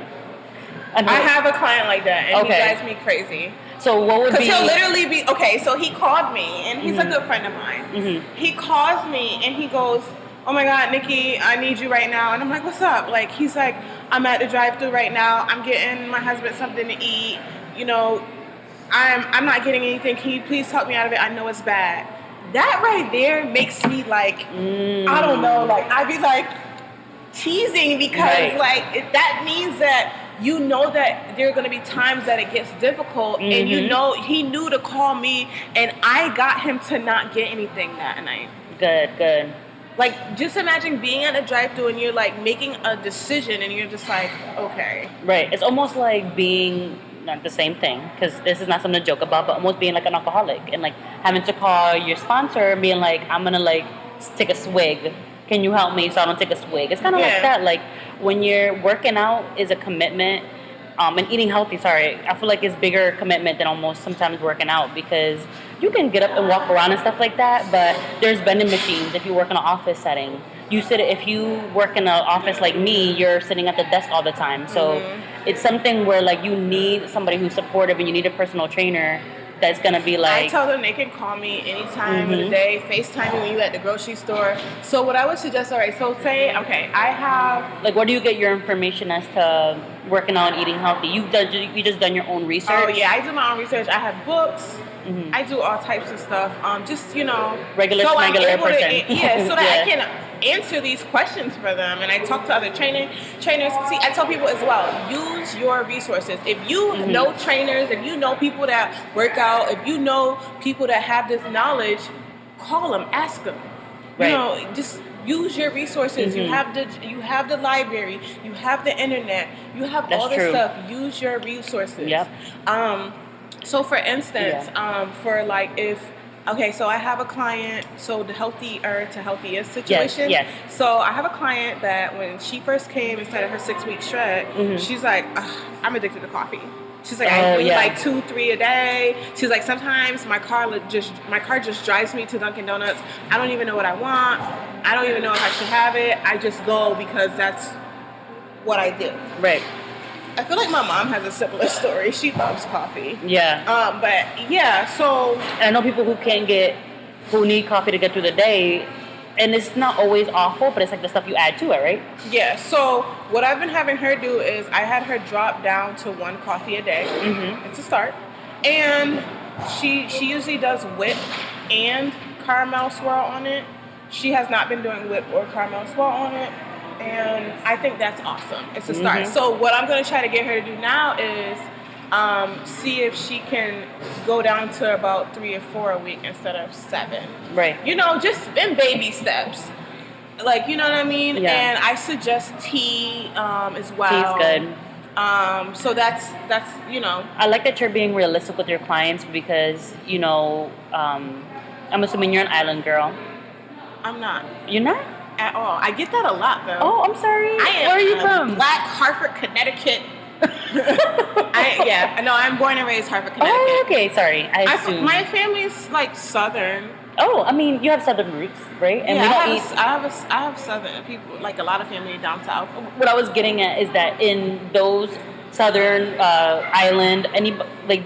I have a client like that, and he drives me crazy. So what would be? Because he'll literally be so he called me, and he's a good friend of mine. He calls me, and he goes, "Oh my God, Nikki, I need you right now." And I'm like, "What's up?" Like, he's like, "I'm at the drive-thru right now. I'm getting my husband something to eat. You know, I'm not getting anything. Can you please help me out of it? I know it's bad." That right there makes me like, I don't know, like I'd be like teasing because like that means that. You know that there are going to be times that it gets difficult, and you know he knew to call me, and I got him to not get anything that night. Good. Like, just imagine being at a drive-thru and you're like making a decision and you're just like, okay. Right. It's almost like being, not the same thing, because this is not something to joke about, but almost being like an alcoholic and like having to call your sponsor and being like, I'm gonna like take a swig. Can you help me so I don't take a swig? It's kind of like that. Like when you're working out is a commitment. And eating healthy, I feel like it's bigger commitment than almost sometimes working out, because you can get up and walk around and stuff like that, but there's vending machines if you work in an office setting. If you work in an office like me, you're sitting at the desk all the time. So it's something where like you need somebody who's supportive and you need a personal trainer that's going to be like... I tell them they can call me anytime of the day, FaceTime me when you're at the grocery store. So what I would suggest, so say, I have... Like, where do you get your information as to working out and eating healthy? You just done your own research? Oh, yeah, I do my own research. I have books. I do all types of stuff. Regular person. So that I can answer these questions for them. And I talk to other trainers. See, I tell people as well, use your resources. If you know trainers, if you know people that work out, if you know people that have this knowledge, call them, ask them. Right. Just use your resources. You have the library, you have the internet, you have all this stuff. Use your resources. Yep. So for instance, so I have a client, so the healthier to healthiest situation. Yes. So I have a client that when she first came and started her 6-week shred, she's like, I'm addicted to coffee. She's like, I drink like 2-3 a day. She's like, sometimes my car just drives me to Dunkin' Donuts. I don't even know what I want. I don't even know if I should have it. I just go because that's what I do. Right. I feel like my mom has a similar story. She loves coffee. Yeah. So... And I know people who need coffee to get through the day, and it's not always awful, but it's like the stuff you add to it, right? Yeah, so what I've been having her do is I had her drop down to 1 coffee a day. It's a start. And she usually does whip and caramel swirl on it. She has not been doing whip or caramel swirl on it. And I think that's awesome. It's a start. So what I'm going to try to get her to do now is see if she can go down to about 3 or 4 a week instead of 7. Right. Just in baby steps. Like, you know what I mean? Yeah. And I suggest tea as well. Tea's good. So that's I like that you're being realistic with your clients because, I'm assuming you're an island girl. I'm not. You're not? At all. I get that a lot, though. Oh, I'm sorry. Where are you from? Black Hartford, Connecticut. I'm born and raised Hartford, Connecticut. Oh, okay. Sorry. I assumed. My family's like Southern. Oh, I mean, you have Southern roots, right? And I have Southern people, like a lot of family down south. What I was getting at is that in those Southern island,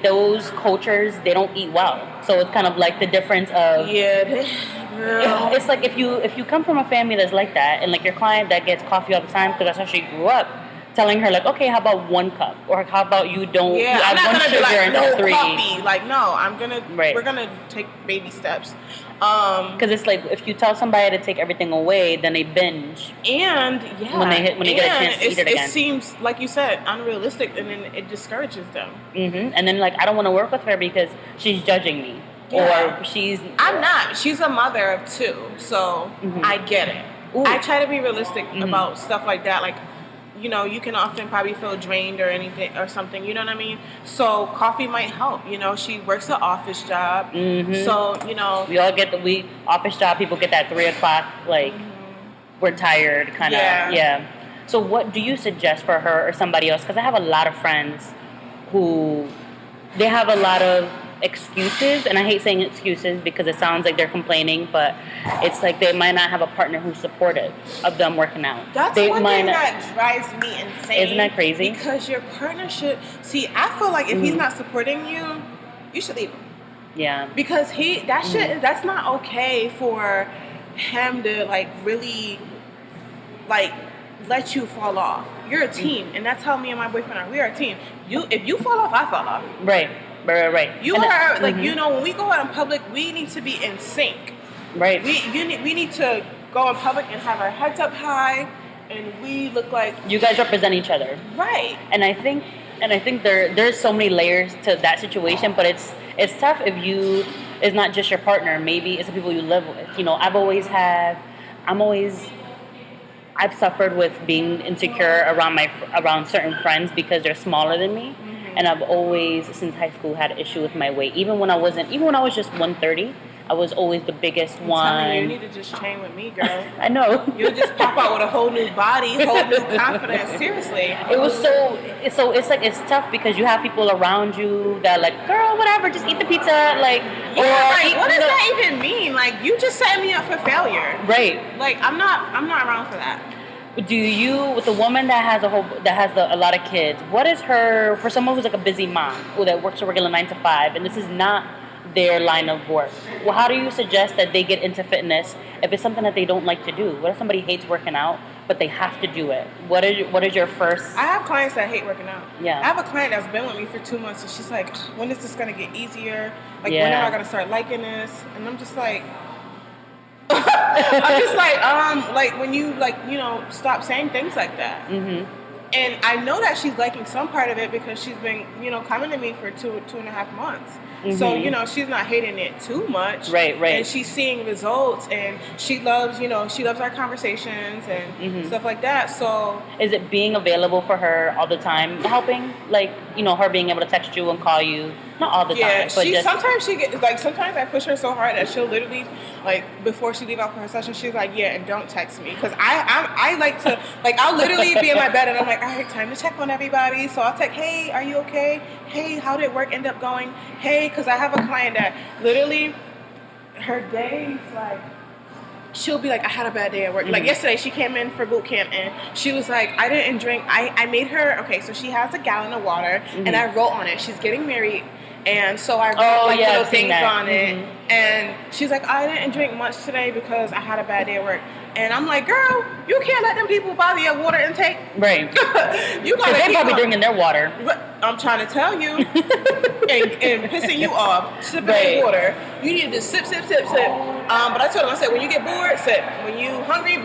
those cultures, they don't eat well. So it's kind of like the difference of it's like if you come from a family that's like that, and like your client that gets coffee all the time because that's how she grew up, telling her like, okay, how about 1 cup, or how about you don't? Yeah, you I'm not gonna do no 3 coffee. Like no, we're gonna take baby steps. Because it's like if you tell somebody to take everything away, then they binge. And when they get a chance to eat it again, it seems like you said unrealistic, and then it discourages them. And then like I don't want to work with her because she's judging me. Yeah. Or I'm not. She's a mother of 2, so I get it. Ooh. I try to be realistic about stuff like that. Like, you can often probably feel drained or anything or something. You know what I mean? So coffee might help. She works an office job. So, we all get the office job. People get that 3 o'clock, like, we're tired kind of. Yeah. So what do you suggest for her or somebody else? Because I have a lot of friends who, they have a lot of excuses, and I hate saying excuses because it sounds like they're complaining, but it's like they might not have a partner who's supportive of them working out. That's one thing that drives me insane. Isn't that crazy? Because your partner should I feel like if he's not supporting you, you should leave him. Yeah. Because that's not okay for him to like really like let you fall off. You're a team, and that's how me and my boyfriend are. We are a team. If you fall off, I fall off. Right. You are like when we go out in public, we need to be in sync. Right. We need to go in public and have our heads up high, and we look like you guys represent each other. Right. And I think there's so many layers to that situation, but it's tough if it's not just your partner. Maybe it's the people you live with. I've always had I've suffered with being insecure around certain friends because they're smaller than me, and I've always since high school had an issue with my weight. Even when I was just 130, I was always the biggest one. You need to just train with me, girl. I know. You'll just pop out with a whole new body, whole new confidence. Seriously. It was it's tough because you have people around you that are like, girl, whatever, just eat the pizza, like. What does that even mean? Like, you just set me up for failure. Right. Like, I'm not around for that. Do you, with a woman that has a lot of kids, what is her, for someone who's like a busy mom, who that works a regular 9 to 5, and this is not their line of work, well, how do you suggest that they get into fitness if it's something that they don't like to do? What if somebody hates working out, but they have to do it? What is your first? I have clients that hate working out. Yeah. I have a client that's been with me for 2 months, and she's like, when is this going to get easier? Like, when am I going to start liking this? And I'm just like... I'm just like when you stop saying things like that. Mm-hmm. And I know that she's liking some part of it because she's been, coming to me for 2.5 months. Mm-hmm. So, she's not hating it too much. Right. And she's seeing results, and she loves our conversations and stuff like that. So is it being available for her all the time helping? Like, her being able to text you and call you? Not all the time, but sometimes I push her so hard that she'll literally, like, before she leave out for her session, she's like, yeah, and don't text me. Because I like to, like, I'll literally be in my bed and I'm like, all right, time to check on everybody. So I'll text, hey, are you okay? Hey, how did work end up going? Hey, because I have a client that literally, her days, like, she'll be like, I had a bad day at work. Mm-hmm. Like, yesterday, she came in for boot camp, and she was like, I didn't drink. I made her, okay, so she has a gallon of water, and I wrote on it. She's getting married, and so I wrote, little things on it. And she's like, I didn't drink much today because I had a bad day at work. And I'm like, girl, you can't let them people bother your water intake. Right. You gotta they're probably drinking their water. I'm trying to tell you. and pissing you off, sipping their water. You need to sip. But I told them, I said, when you get bored, sip. When you hungry,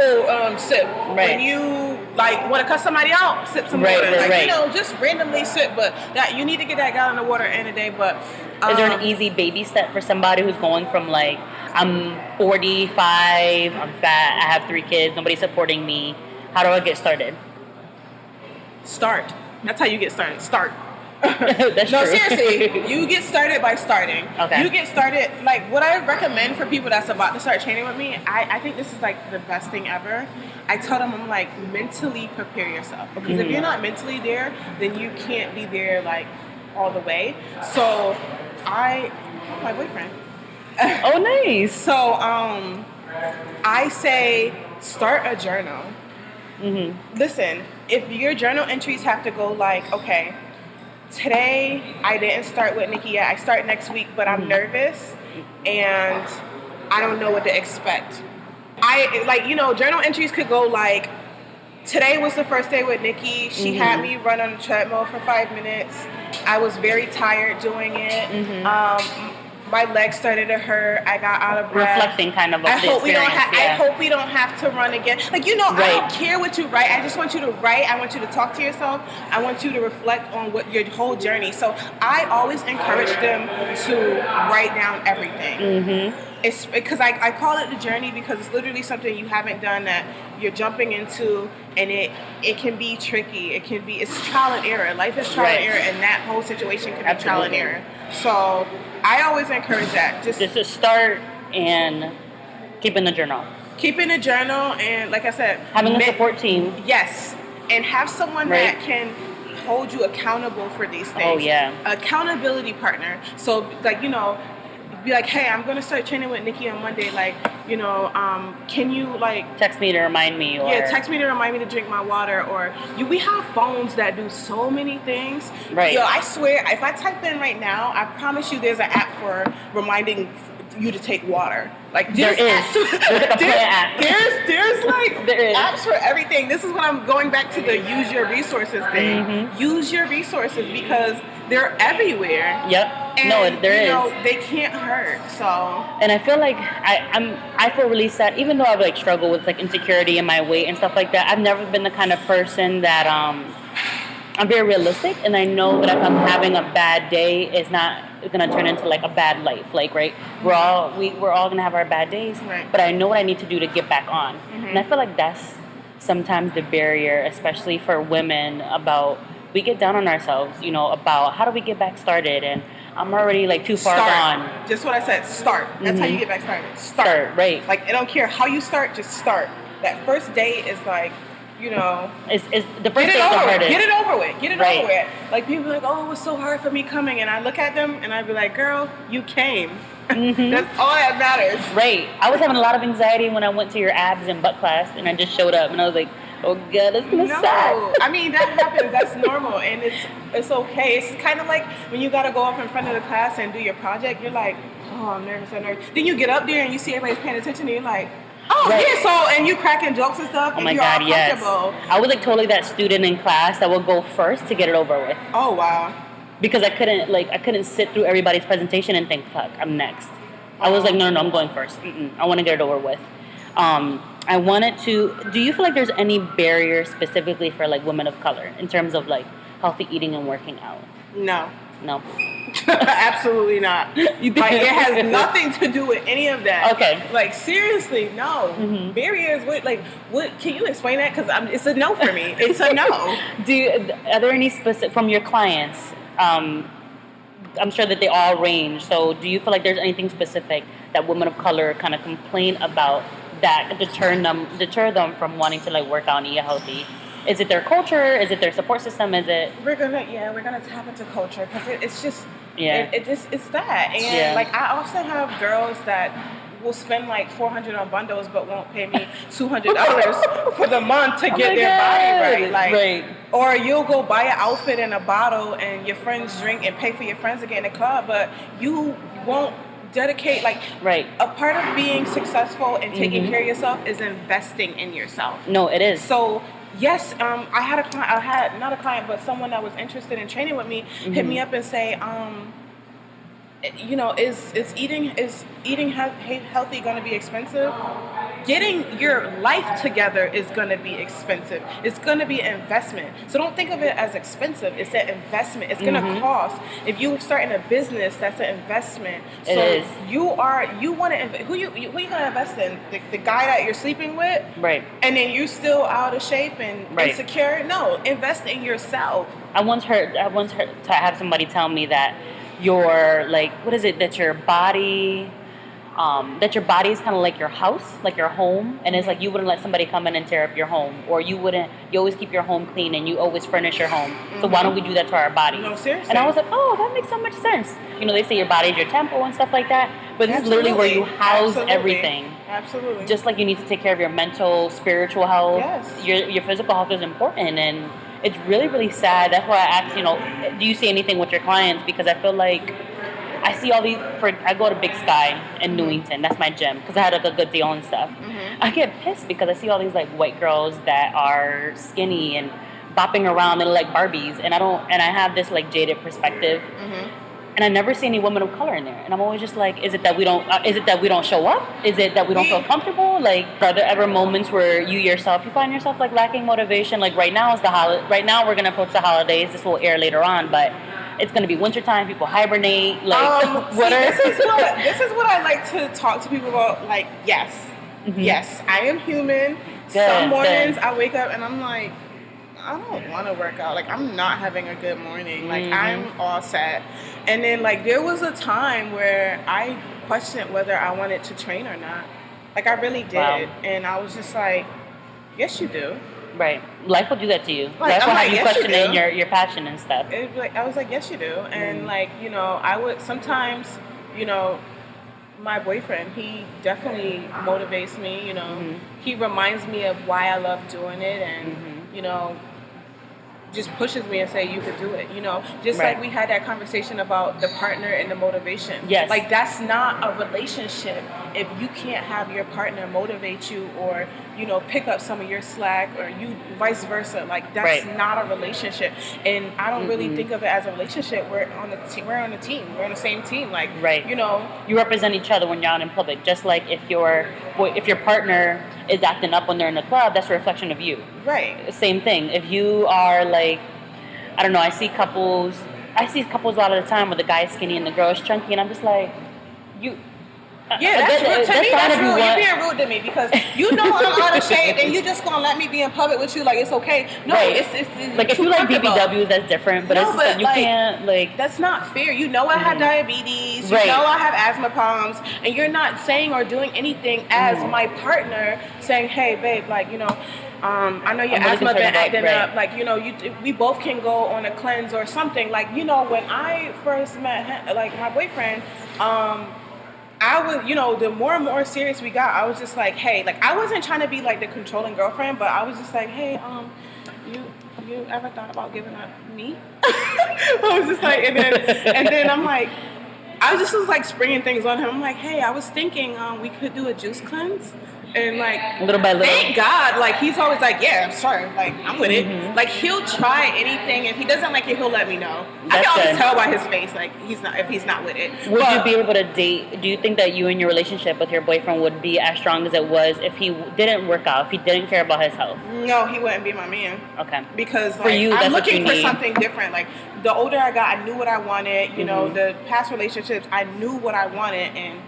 sip. Right. When you want to cut somebody out, sip some water. Just randomly sip. But that you need to get that gallon of water in a day. But is there an easy baby step for somebody who's going from like, I'm 45, I'm fat, I have 3 kids, nobody's supporting me. How do I get started? Start. That's how you get started. Start. That's no, true. seriously. You get started by starting. Okay. You get started, like, what I recommend for people that's about to start training with me, I think this is, like, the best thing ever. I tell them, I'm like, mentally prepare yourself. Because if you're not mentally there, then you can't be there, like, all the way. So, my boyfriend. Oh, nice. So, I say start a journal. Mm-hmm. Listen, if your journal entries have to go like, okay, today I didn't start with Nicki yet. I start next week, but I'm nervous and I don't know what to expect. Journal entries could go like, today was the first day with Nicki. She had me run on the treadmill for 5 minutes. I was very tired doing it. My legs started to hurt. I got out of breath. Reflecting kind of. I hope we don't have to run again. Like, I don't care what you write. I just want you to write. I want you to talk to yourself. I want you to reflect on what your whole journey. So I always encourage them to write down everything. It's because I call it the journey because it's literally something you haven't done that you're jumping into, and it can be tricky. It's trial and error. Life is trial and error, and that whole situation can be trial and error. So I always encourage that. Just to start and keeping the journal. Keeping a journal, and like I said, having a support team. Yes, and have someone that can hold you accountable for these things. Oh yeah, accountability partner. So be like, hey, I'm gonna start training with Nicki on Monday. Like, can you text me to remind me? Or text me to remind me to drink my water. Or we have phones that do so many things. Right. I swear, if I type in right now, I promise you, there's an app for reminding you to take water. Like there's like a plan app. There's apps for everything. This is when I'm going back to the use your resources thing. Use your resources because they're everywhere. Yep. And, there is. They can't hurt. So. And I feel like I feel really sad, even though I've struggled with insecurity and my weight and stuff like that. I've never been the kind of person that I'm very realistic, and I know that if I'm having a bad day, it's not gonna turn into like a bad life. Like, right, we're all gonna have our bad days, right. But I know what I need to do to get back on, and I feel like that's sometimes the barrier, especially for women. About we get down on ourselves, about how do we get back started, and I'm already like too far gone. Just what I said. Start. That's how you get back started. Start. Right. Like I don't care how you start. Just start. That first day is like. It's the first day is the hardest. Get it over with. Get it over with. Like people are like, oh, it was so hard for me coming, and I look at them and I be like, girl, you came. That's all that matters. Right. I was having a lot of anxiety when I went to your abs and butt class, and I just showed up, and I was like, oh god, it's gonna suck. I mean that happens. That's normal, and it's okay. It's kind of like when you gotta go up in front of the class and do your project. You're like, oh, I'm nervous. Then you get up there and you see everybody's paying attention, and you're like. Oh, right. Yeah, so, and you cracking jokes and stuff, oh my god, yes. I was like totally that student in class that would go first to get it over with. Oh, wow. Because I couldn't sit through everybody's presentation and think, fuck, I'm next. I was like, no, I'm going first. I want to get it over with. I wanted to, do you feel like there's any barrier specifically for like women of color in terms of like healthy eating and working out? No. Absolutely not. It has nothing to do with any of that. Okay. Like seriously, no. Barriers. What? Can you explain that? Because it's a no for me. It's a no. Are there any specific from your clients? I'm sure that they all range. So, do you feel like there's anything specific that women of color kind of complain about that deter them from wanting to like work out and eat healthy? Is it their culture? Is it their support system? Is it? We're gonna tap into culture because it's just it's that. And like I often have girls that will spend like $400 on bundles but won't pay me $200 for the month to get their body right. Like, right. Or you'll go buy an outfit and a bottle and your friends drink and pay for your friends to get in the club, but you won't dedicate a part of being successful and taking care of yourself is investing in yourself. No, it is. So yes, I had a client. I had not a client, but someone that was interested in training with me hit me up and say, is eating healthy going to be expensive? Getting your life together is going to be expensive. It's going to be an investment. So don't think of it as expensive. It's an investment. It's going to cost. If you start in a business, that's an investment. So it is. You want to who you going to invest in? The guy that you're sleeping with, right? And then you still out of shape and insecure. No, invest in yourself. I once heard to have somebody tell me that your that your body. That your body is kind of like your house, like your home, and it's like you wouldn't let somebody come in and tear up your home, or you always keep your home clean and you always furnish your home. So why don't we do that to our bodies? No, seriously. And I was like, oh, that makes so much sense. They say your body is your temple and stuff like that, but this is literally where you house everything. Absolutely. Just like you need to take care of your mental, spiritual health. Yes. Your physical health is important, and it's really, really sad. That's why I asked, do you see anything with your clients? Because I feel like I see all these. I go to Big Sky in Newington. That's my gym because I had a good deal and stuff. I get pissed because I see all these like white girls that are skinny and bopping around and like Barbies, and I have this like jaded perspective, and I never see any women of color in there. And I'm always just like, is it that we don't show up? Is it that we don't feel comfortable? Like, are there ever moments where you find yourself like lacking motivation? Like right now Right now we're gonna approach the holidays. This will air later on, but. It's going to be wintertime. People hibernate. Like, this is what I like to talk to people about. Like, yes, I am human. Some mornings I wake up and I'm like, I don't want to work out. Like, I'm not having a good morning. Like, I'm all sad. And then, like, there was a time where I questioned whether I wanted to train or not. Like, I really did. Wow. And I was just like, yes, you do. Right. Life will do that to you. Life will have you questioning your passion and stuff. I was like, yes, you do. And I would sometimes, my boyfriend, he definitely motivates me. He reminds me of why I love doing it, and just pushes me and say you could do it. Just like we had that conversation about the partner and the motivation. Yes. Like that's not a relationship if you can't have your partner motivate you or pick up some of your slack, or you vice versa. Like that's not a relationship, and I don't really think of it as a relationship. We're on the team. We're on the same team. Like you represent each other when you're out in public. Just like if your partner is acting up when they're in the club, that's a reflection of you. Right. Same thing. If you are like, I don't know, I see couples. I see couples a lot of the time where the guy's skinny and the girl is chunky, and I'm just like, you. Yeah, that's rude. To me, that's rude. You're being rude to me because you know I'm out of shape and you just gonna let me be in public with you like it's okay. No, right. it's like if you like BBWs, that's different. But no, it's just that you can't like. That's not fair. You know I have diabetes. You know I have asthma problems, and you're not saying or doing anything as my partner, saying, "Hey, babe, like I know your asthma been acting up. Like we both can go on a cleanse or something. Like when I first met him, like my boyfriend, I was, the more and more serious we got, I was just like, hey, like I wasn't trying to be like the controlling girlfriend, but I was just like, hey, you ever thought about giving up meat? I was just like, and then I'm like, I was like springing things on him. I'm like, hey, I was thinking we could do a juice cleanse. And like little by little, thank God, like he's always like, yeah, I'm sorry, like I'm with it. Like he'll try anything. If he doesn't like it, he'll let me know. I can always tell by his face, like if he's not with it. Would you be able to date? Do you think that you and your relationship with your boyfriend would be as strong as it was if he didn't work out, if he didn't care about his health? No, he wouldn't be my man. Okay. Because for you, I'm looking for something different. Like the older I got, I knew what I wanted. You know, the past relationships, I knew what I wanted, and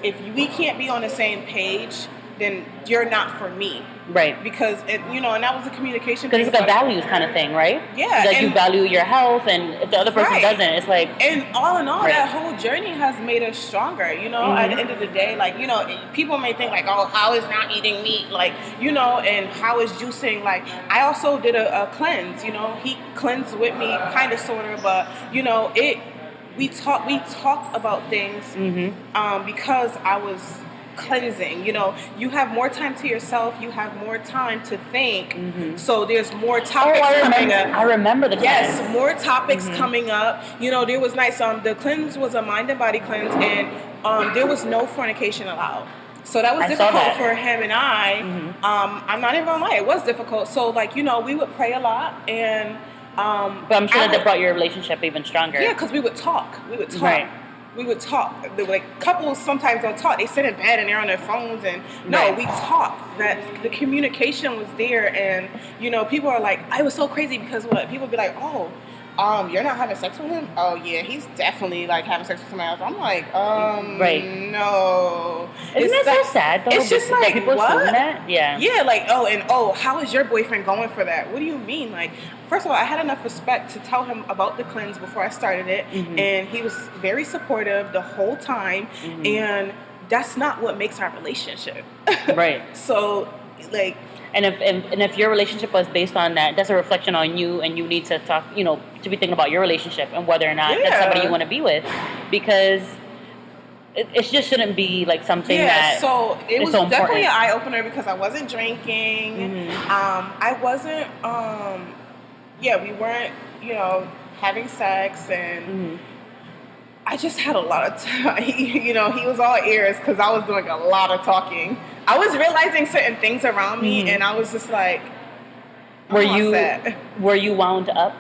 if we can't be on the same page, then you're not for me. Right. Because, and that was a communication thing. Because it's like a values kind of thing, right? Yeah. That you value your health, and if the other person doesn't, it's like... And all in all, that whole journey has made us stronger, At the end of the day, like, people may think like, oh, how is not eating meat? Like, and how is juicing? Like, I also did a cleanse, He cleansed with me, kind of, sort of, but, we talked about things because I was... cleansing, you have more time to yourself, you have more time to think, so there's more topics coming up. I remember the cleanse. Yes, more topics coming up. There was nice, the cleanse was a mind and body cleanse, and there was no fornication allowed. So that was difficult for him and I. I'm not even gonna lie, it was difficult. So like, we would pray a lot, and but I'm sure that brought your relationship even stronger. Yeah, because we would talk. Right. We would talk. Like couples sometimes don't talk. They sit in bed and they're on their phones, and we talk. That the communication was there, and people are like, I was so crazy because what? People be like, oh, you're not having sex with him? Oh yeah, he's definitely like having sex with somebody else. I'm like, no. Isn't that so sad though? It's just like people what? That? Yeah. Yeah, like how is your boyfriend going for that? What do you mean? Like, first of all, I had enough respect to tell him about the cleanse before I started it, and he was very supportive the whole time, and that's not what makes our relationship. Right. So, like... And if your relationship was based on that, that's a reflection on you, and you need to talk, to be thinking about your relationship and whether or not that's somebody you want to be with, because it just shouldn't be like something that so it was so definitely an eye opener because I wasn't drinking, I wasn't, we weren't, having sex, and I just had a lot of time. He was all ears because I was doing a lot of talking. I was realizing certain things around me, and I was just like, were you wound up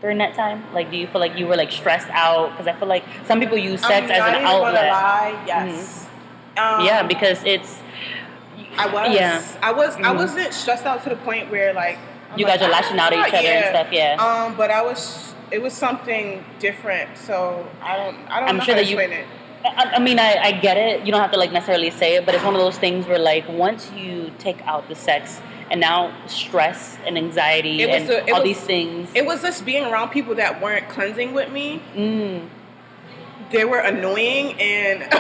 during that time? Like, do you feel like you were like stressed out? Because I feel like some people use sex as an outlet. I'm not gonna lie, yes. Yeah, because it's. I was. Yeah. I was. I wasn't stressed out to the point where like you guys are lashing out at each other and stuff. Yeah. But I was. It was something different, so I don't know how to explain it. I mean, I get it. You don't have to like necessarily say it, but it's one of those things where like once you take out the sex and now stress and anxiety and these things. It was just being around people that weren't cleansing with me. They were annoying and and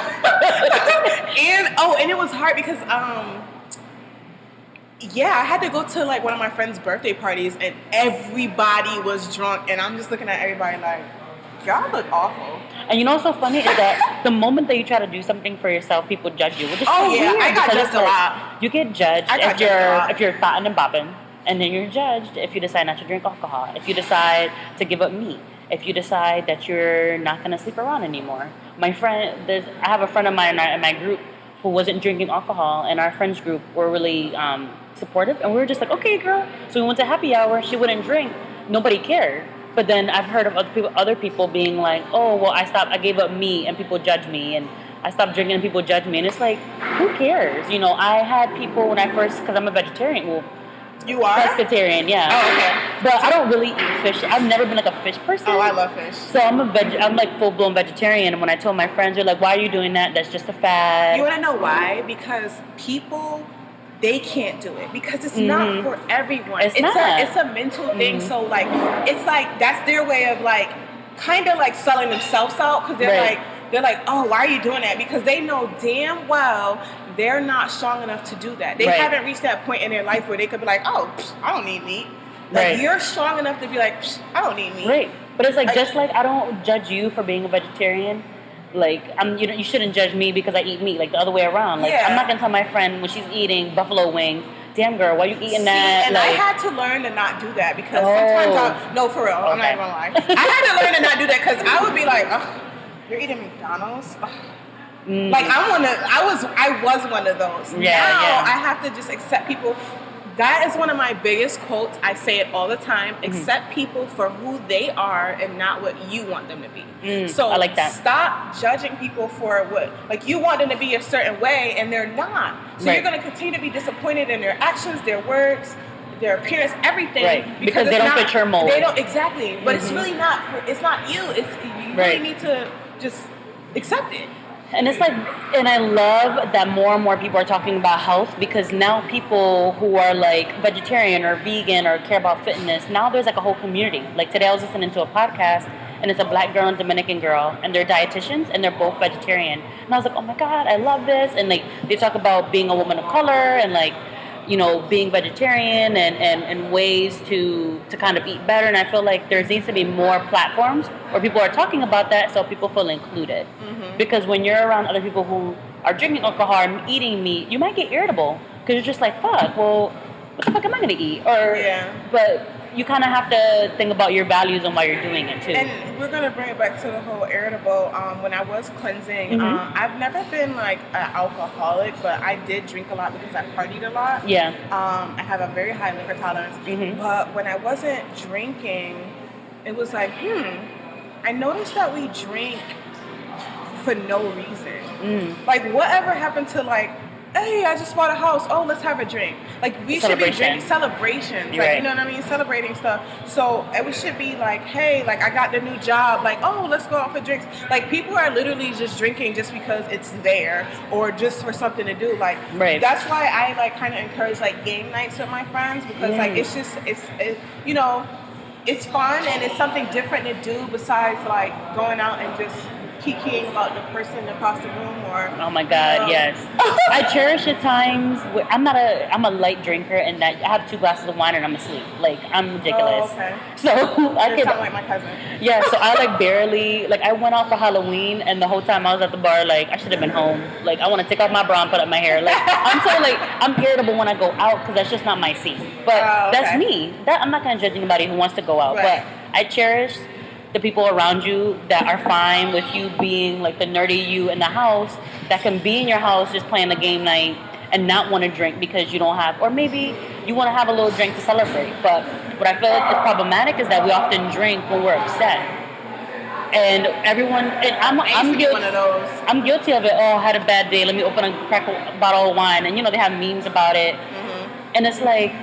it was hard because I had to go to like one of my friends' birthday parties and everybody was drunk and I'm just looking at everybody like, y'all look awful. And what's so funny is that the moment that you try to do something for yourself, people judge you. Which is so weird I got judged a lot. You get judged if you're thotting and bopping, and then you're judged if you decide not to drink alcohol, if you decide to give up meat, if you decide that you're not going to sleep around anymore. I have a friend of mine in my group who wasn't drinking alcohol, and our friends group were really supportive, and we were just like, okay, girl. So we went to happy hour. She wouldn't drink. Nobody cared. But then I've heard of other people being like, oh, well, I gave up meat and people judge me, and I stopped drinking and people judge me. And it's like, who cares? I had people when I first, because I'm a vegetarian. Well, you are? Pescatarian, yeah. Oh, okay. But I don't really eat fish. I've never been like a fish person. Oh, I love fish. So I'm like full blown vegetarian. And when I told my friends, they're like, "Why are you doing that? That's just a fad." You want to know why? Because people, they can't do it because it's not for everyone. It's a mental thing. So like, it's like that's their way of like, kind of like selling themselves out because they're like, oh, why are you doing that? Because they know damn well they're not strong enough to do that. They haven't reached that point in their life where they could be like, oh, I don't need meat. Like you're strong enough to be like, I don't need meat. Right. But it's like just like I don't judge you for being a vegetarian. Like you shouldn't judge me because I eat meat. Like the other way around. Like I'm not gonna tell my friend when she's eating buffalo wings, damn girl, why you eating that? And I had to learn to not do that because sometimes no, for real, I'm not even gonna lie. I had to learn to not do that because I would be like, ugh, you're eating McDonald's. Ugh. Like I was one of those. Now I have to just accept people. That is one of my biggest quotes. I say it all the time. Accept people for who they are and not what you want them to be. So I like that. Stop judging people for what, like you want them to be a certain way and they're not. So you're going to continue to be disappointed in their actions, their words, their appearance, everything. Right. Because they don't fit your mold. They don't, exactly. But it's really not, it's not you. You really need to just accept it. And it's like, and I love that more and more people are talking about health because now people who are like vegetarian or vegan or care about fitness, now there's like a whole community. Like today I was listening to a podcast and it's a black girl and a Dominican girl and they're dietitians and they're both vegetarian. And I was like, oh my God, I love this. And like they talk about being a woman of color and like, you know, being vegetarian and ways to kind of eat better. And I feel like there needs to be more platforms where people are talking about that so people feel included. Because when you're around other people who are drinking alcohol and eating meat, you might get irritable because you're just like, fuck, well, what the fuck am I going to eat? But you kind of have to think about your values and why you're doing it too. And we're gonna bring it back to the whole irritable. When I was cleansing, I've never been like an alcoholic, but I did drink a lot because I partied a lot. Yeah. I have a very high liquor tolerance. But when I wasn't drinking, it was like, I noticed that we drink for no reason. Like whatever happened to like, hey, I just bought a house. Oh, let's have a drink. Like we should be drinking celebrations. Like you know what I mean? Celebrating stuff. So we should be like, hey, like I got the new job. Like, oh, let's go out for drinks. Like people are literally just drinking just because it's there or just for something to do. Like that's why I like kind of encourage like game nights with my friends because like it's just you know, it's fun and it's something different to do besides like going out and just kikiing about the person across the room or oh my God, yes. I cherish the times where I'm a light drinker and that I have 2 glasses of wine and I'm asleep. Like I'm ridiculous. Oh, okay. So I sound like my cousin. Yeah, so I like barely like I went out for Halloween and the whole time I was at the bar like I should have been home. Like I want to take off my bra and put up my hair. Like I'm so like I'm irritable when I go out because that's just not my scene. But that's me. I'm not gonna judge anybody who wants to go out. But I cherish the people around you that are fine with you being like the nerdy you in the house that can be in your house just playing the game night and not want to drink because you don't have, or maybe you want to have a little drink to celebrate. But what I feel like is problematic is that we often drink when we're upset. And everyone, and I'm guilty. One of those. I'm guilty of it. Oh, I had a bad day. Let me open crack a bottle of wine, and you know they have memes about it. And it's like,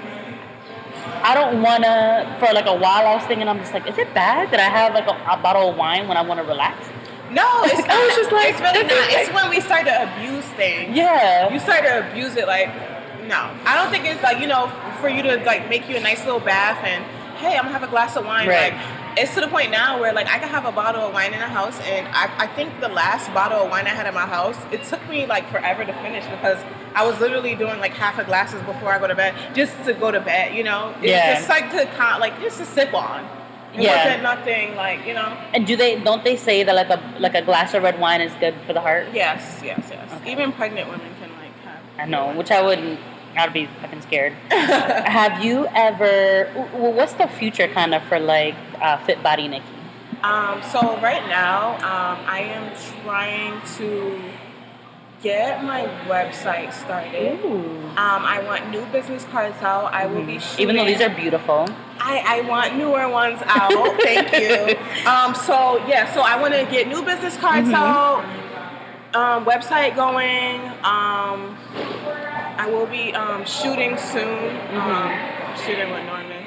I don't want to, for like a while I was thinking, I'm just like, is it bad that I have like a bottle of wine when I want to relax? No, it's not. I was just like, it's really not. It's when we start to abuse things. Yeah. You start to abuse it like, no. I don't think it's like, you know, for you to like make you a nice little bath and, hey, I'm going to have a glass of wine. Right. Like, it's to the point now where like I can have a bottle of wine in the house and I think the last bottle of wine I had in my house, it took me like forever to finish because I was literally doing like half a glasses before I go to bed just to go to bed, you know? It's just like just to sip on. It wasn't nothing like, you know. And don't they say that like a glass of red wine is good for the heart? Yes. Okay. Even pregnant women can like have. I know, which I wouldn't. I'd be fucking scared. Have you ever? Well, what's the future kind of for like Fit Body Nicki? So right now, I am trying to get my website started. I want new business cards out. I will be shooting. Even though these are beautiful. I want newer ones out. Thank you. So I want to get new business cards out. Website going. I will be shooting soon. Shooting with Norman.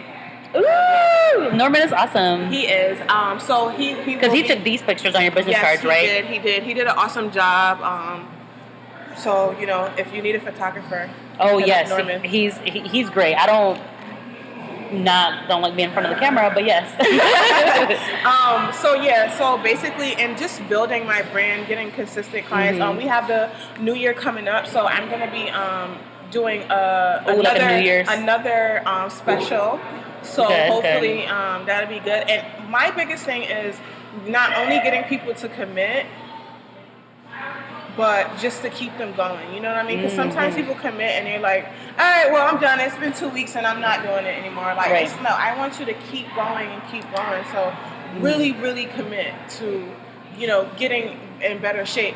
Ooh, Norman is awesome. He is. So he because he took these pictures on your business cards, right? He did an awesome job. So if you need a photographer. Oh yes, Norman. he's great. I don't like being in front of the camera, but yes. So basically, and just building my brand, getting consistent clients. We have the New Year coming up, so I'm gonna be doing another special. So hopefully that'll be good. And my biggest thing is not only getting people to commit, but just to keep them going. You know what I mean? Because sometimes people commit and they're like, all right, well, I'm done. It's been 2 weeks and I'm not doing it anymore. Like, no, I want you to keep going and keep going. So really, really commit to, getting in better shape.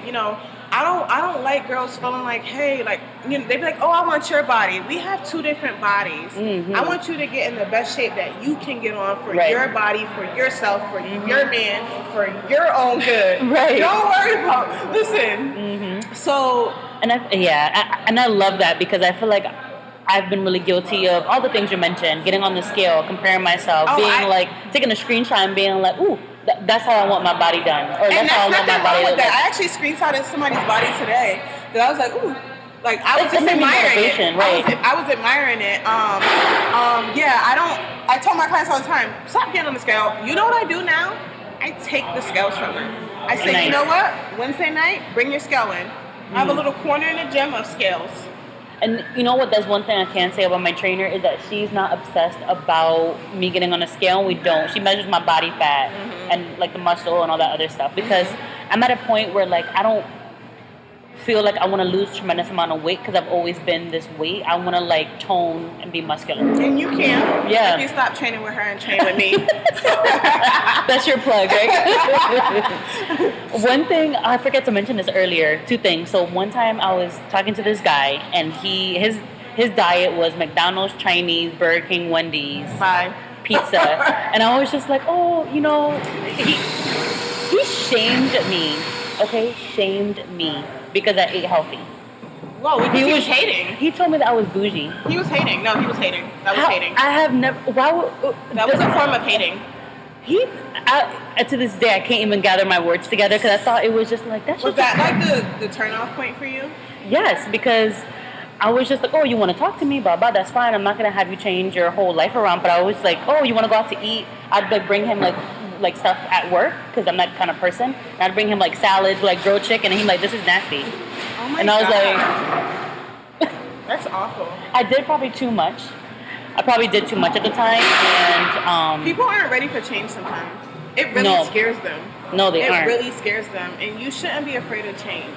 I don't like girls feeling like, hey, like, they be like, oh, I want your body. We have two different bodies. I want you to get in the best shape that you can get on for your body, for yourself, for your man, for your own good. Right. Don't worry about, listen. So. And I love that because I feel like I've been really guilty of all the things you mentioned, getting on the scale, comparing myself, taking a screenshot and being like, ooh, that's how I want my body done. Or that's how I want my body to look. I actually screenshotted somebody's body today that I was like, ooh. Like, I was just admiring it. Right. I was admiring it. I told my clients all the time, stop getting on the scale. You know what I do now? I take the scales from them. I say, you know what? Wednesday night, bring your scale in. I have a little corner in the gym of scales. And you know what? There's one thing I can say about my trainer is that she's not obsessed about me getting on a scale. We don't. She measures my body fat and like the muscle and all that other stuff because I'm at a point where like I don't feel like I want to lose tremendous amount of weight because I've always been this weight. I want to like tone and be muscular. And you can. Yeah. If you stop training with her and train with me. That's your plug, right? One thing, I forgot to mention this earlier. Two things. So one time I was talking to this guy and his diet was McDonald's, Chinese, Burger King, Wendy's, pizza. And I was just like, oh, he shamed me. Okay? Shamed me. Because I ate healthy. Whoa, he was hating. He told me that I was bougie. He was hating. No, he was hating. That was hating. I have never. That was a form of hating. To this day, I can't even gather my words together because I thought it was just like that's. Was that like the turn off point for you? Yes, because I was just like, oh, you want to talk to me, blah blah. That's fine. I'm not gonna have you change your whole life around. But I was like, oh, you want to go out to eat? I'd like bring him like stuff at work because I'm that kind of person. And I'd bring him like salads, like grilled chicken, and he's like, this is nasty. Oh my and I was like, that's awful. I did probably too much. I probably did too much at the time, and people aren't ready for change sometimes. It really scares them. No, they aren't. It really scares them, and you shouldn't be afraid of change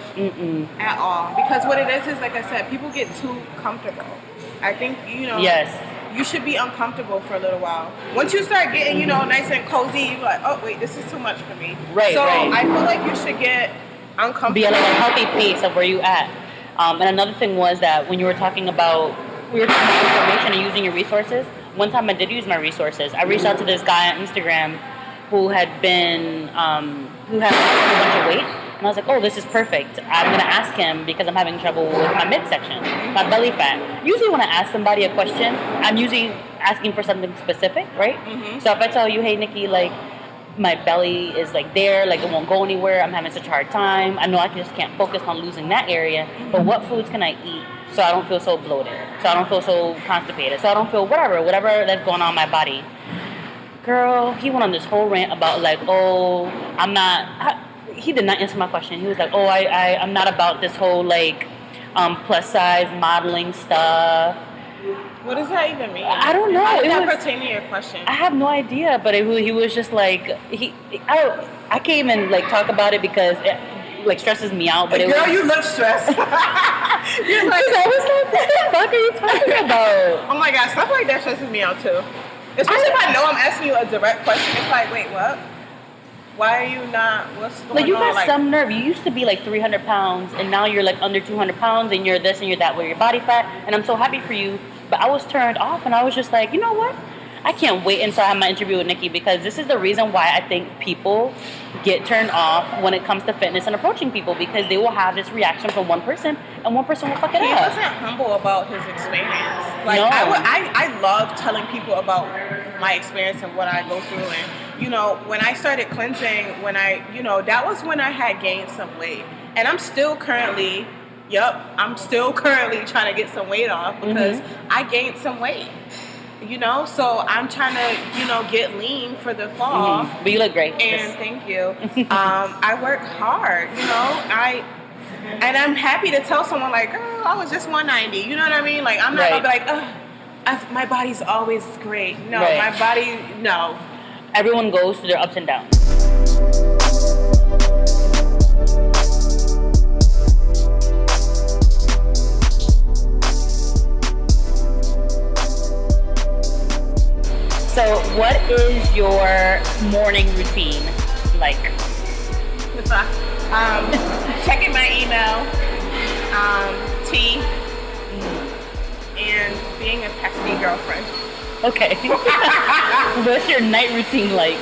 at all. Because what it is, like I said, people get too comfortable. I think Yes. You should be uncomfortable for a little while. Once you start getting, nice and cozy, you're like, oh, wait, this is too much for me. Right, so right. I feel like you should get uncomfortable. Be at like a healthy pace of where you at. And another thing was that when we were talking about information and using your resources, one time I did use my resources. I reached out to this guy on Instagram who had a bunch of weight. And I was like, oh, this is perfect. I'm going to ask him because I'm having trouble with my midsection, my belly fat. Usually when I ask somebody a question, I'm usually asking for something specific, right? So if I tell you, hey, Nicki, like, my belly is like there, like it won't go anywhere, I'm having such a hard time, I know I just can't focus on losing that area, but what foods can I eat so I don't feel so bloated, so I don't feel so constipated, so I don't feel whatever that's going on in my body? Girl, he went on this whole rant about like, oh, he did not answer my question. He was like, oh, I'm not about this whole like plus size modeling stuff. What does that even mean? I don't know. How did that pertain to your question? I have no idea, but he was just like I can't even like talk about it because it like stresses me out. But you look stressed. You're like, I was like, what the fuck are you talking about? Oh my god, stuff like that stresses me out too. Especially if I know I'm asking you a direct question. It's like, wait, what? Why are you not? What's going on? Like you got some nerve. You used to be like 300 pounds, and now you're like under 200 pounds, and you're this and you're that with your body fat. And I'm so happy for you. But I was turned off, and I was just like, you know what? I can't wait until I have my interview with Nicki, because this is the reason why I think people get turned off when it comes to fitness and approaching people, because they will have this reaction from one person and one person will fuck it up. He wasn't humble about his experience. Like, no. I love telling people about my experience and what I go through. And, you know, when I started cleansing, that was when I had gained some weight. And I'm still currently trying to get some weight off, because I gained some weight. You know, so I'm trying to, get lean for the fall. But you look great. And thank you. I work hard, and I'm happy to tell someone like, oh, I was just 190. You know what I mean? Like, I'm not gonna be like, oh, my body's always great. No, my body, no. Everyone goes through their ups and downs. So, what is your morning routine like? Checking my email, tea, and being a pesky girlfriend. Okay. What's your night routine like?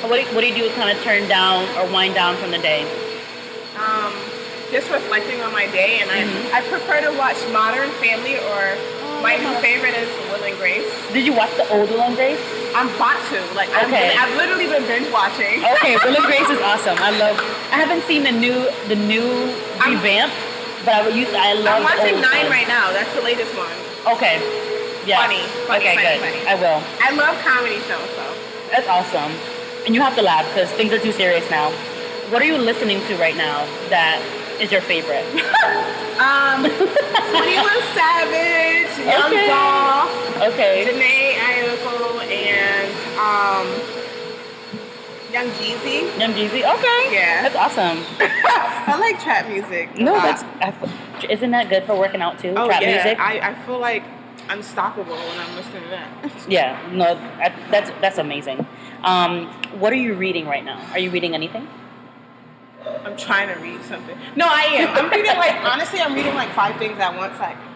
What do you do to kind of turn down or wind down from the day? Just reflecting on my day, and I prefer to watch Modern Family, or my new favorite is Will and Grace. Did you watch the old Will and Grace? I'm about to. Like, I've literally been binge watching. Okay, Will and Grace is awesome. I haven't seen the new revamped, but I love. I'm watching 9 right now. That's the latest one. Okay. Yeah. Funny, okay, good. funny. I will. I love comedy shows, so. That's awesome. And you have to laugh because things are too serious now. What are you listening to right now that is your favorite? 21 Savage, Young Dolph, Janae Aiko, and Young Jeezy. Young Jeezy, okay. Yeah. That's awesome. I like trap music. No, isn't that good for working out too? Oh, trap yeah. music? I feel like unstoppable when I'm listening to that. Yeah, no, that's amazing. What are you reading right now? Are you reading anything? I'm trying to read something. No, I am. I'm reading I'm reading 5 things at once.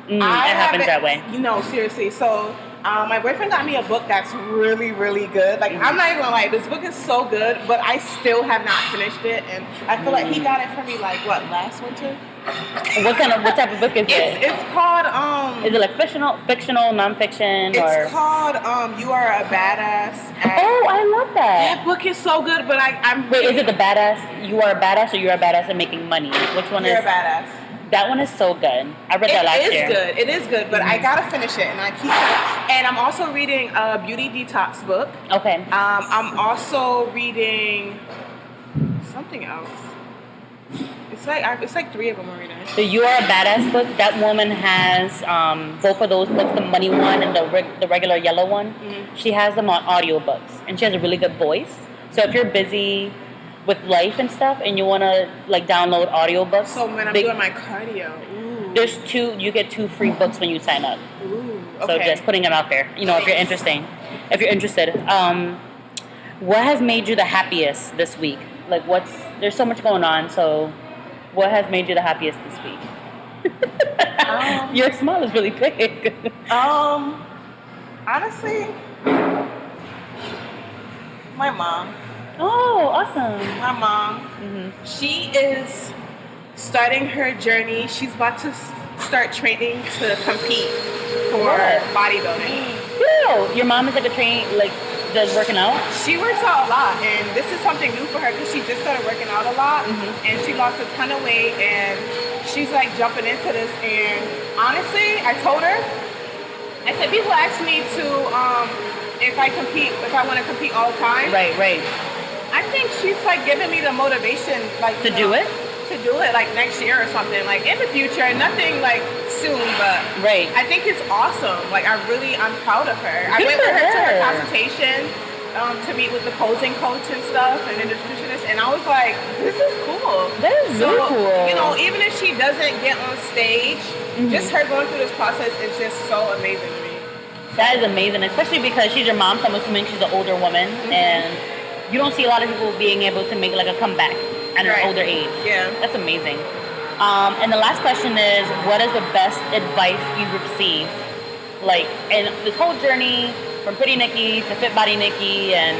It happens that way. Seriously. So, my boyfriend got me a book that's really, really good. Like, I'm not even gonna lie, this book is so good, but I still have not finished it, and I feel like he got it for me last winter? What type of book is it? It's called Is it like fictional, nonfiction, or? It's called You Are a Badass. Oh, I love that. That book is so good, but I'm. Wait, is it the badass? You are a badass, or you're a badass at making money? Which one is? You're a badass. That one is so good. I read that last year. It is good, but I gotta finish it, and I keep it. And I'm also reading a beauty detox book. Okay. I'm also reading something else. It's like 3 of them already. The You Are a Badass book. That woman has both of those books, the money one and the regular yellow one. Mm-hmm. She has them on audiobooks, and she has a really good voice. So if you're busy with life and stuff, and you want to download audiobooks. So when I'm doing my cardio, there's 2. You get 2 free books when you sign up. Ooh, okay. So just putting it out there. If you're interested. What has made you the happiest this week? There's so much going on. So, what has made you the happiest this week? Your smile is really big. Honestly, my mom. Oh, awesome. My mom. Mm-hmm. She is starting her journey. She's about to start training to compete for bodybuilding. Cool. Your mom is does working out? She works out a lot, and this is something new for her because she just started working out a lot, and she lost a ton of weight, and she's jumping into this. And honestly, I told her, I said, people ask me to if I want to compete all the time. Right. I think she's like giving me the motivation, like to do it. To do it like next year or something, like in the future, nothing like soon, but right. I think it's awesome. Like I'm proud of her. I went with her to her consultation to meet with the posing coach and stuff and the nutritionist, and I was like, this is cool. That is really cool. You know, even if she doesn't get on stage, just her going through this process is just so amazing to me. That is amazing, especially because she's your mom, so I'm assuming she's an older woman, and you don't see a lot of people being able to make like a comeback at an older age. Yeah. That's amazing. And the last question is, what is the best advice you've received? Like, in this whole journey from Pretty Nicki to Fit Body Nicki and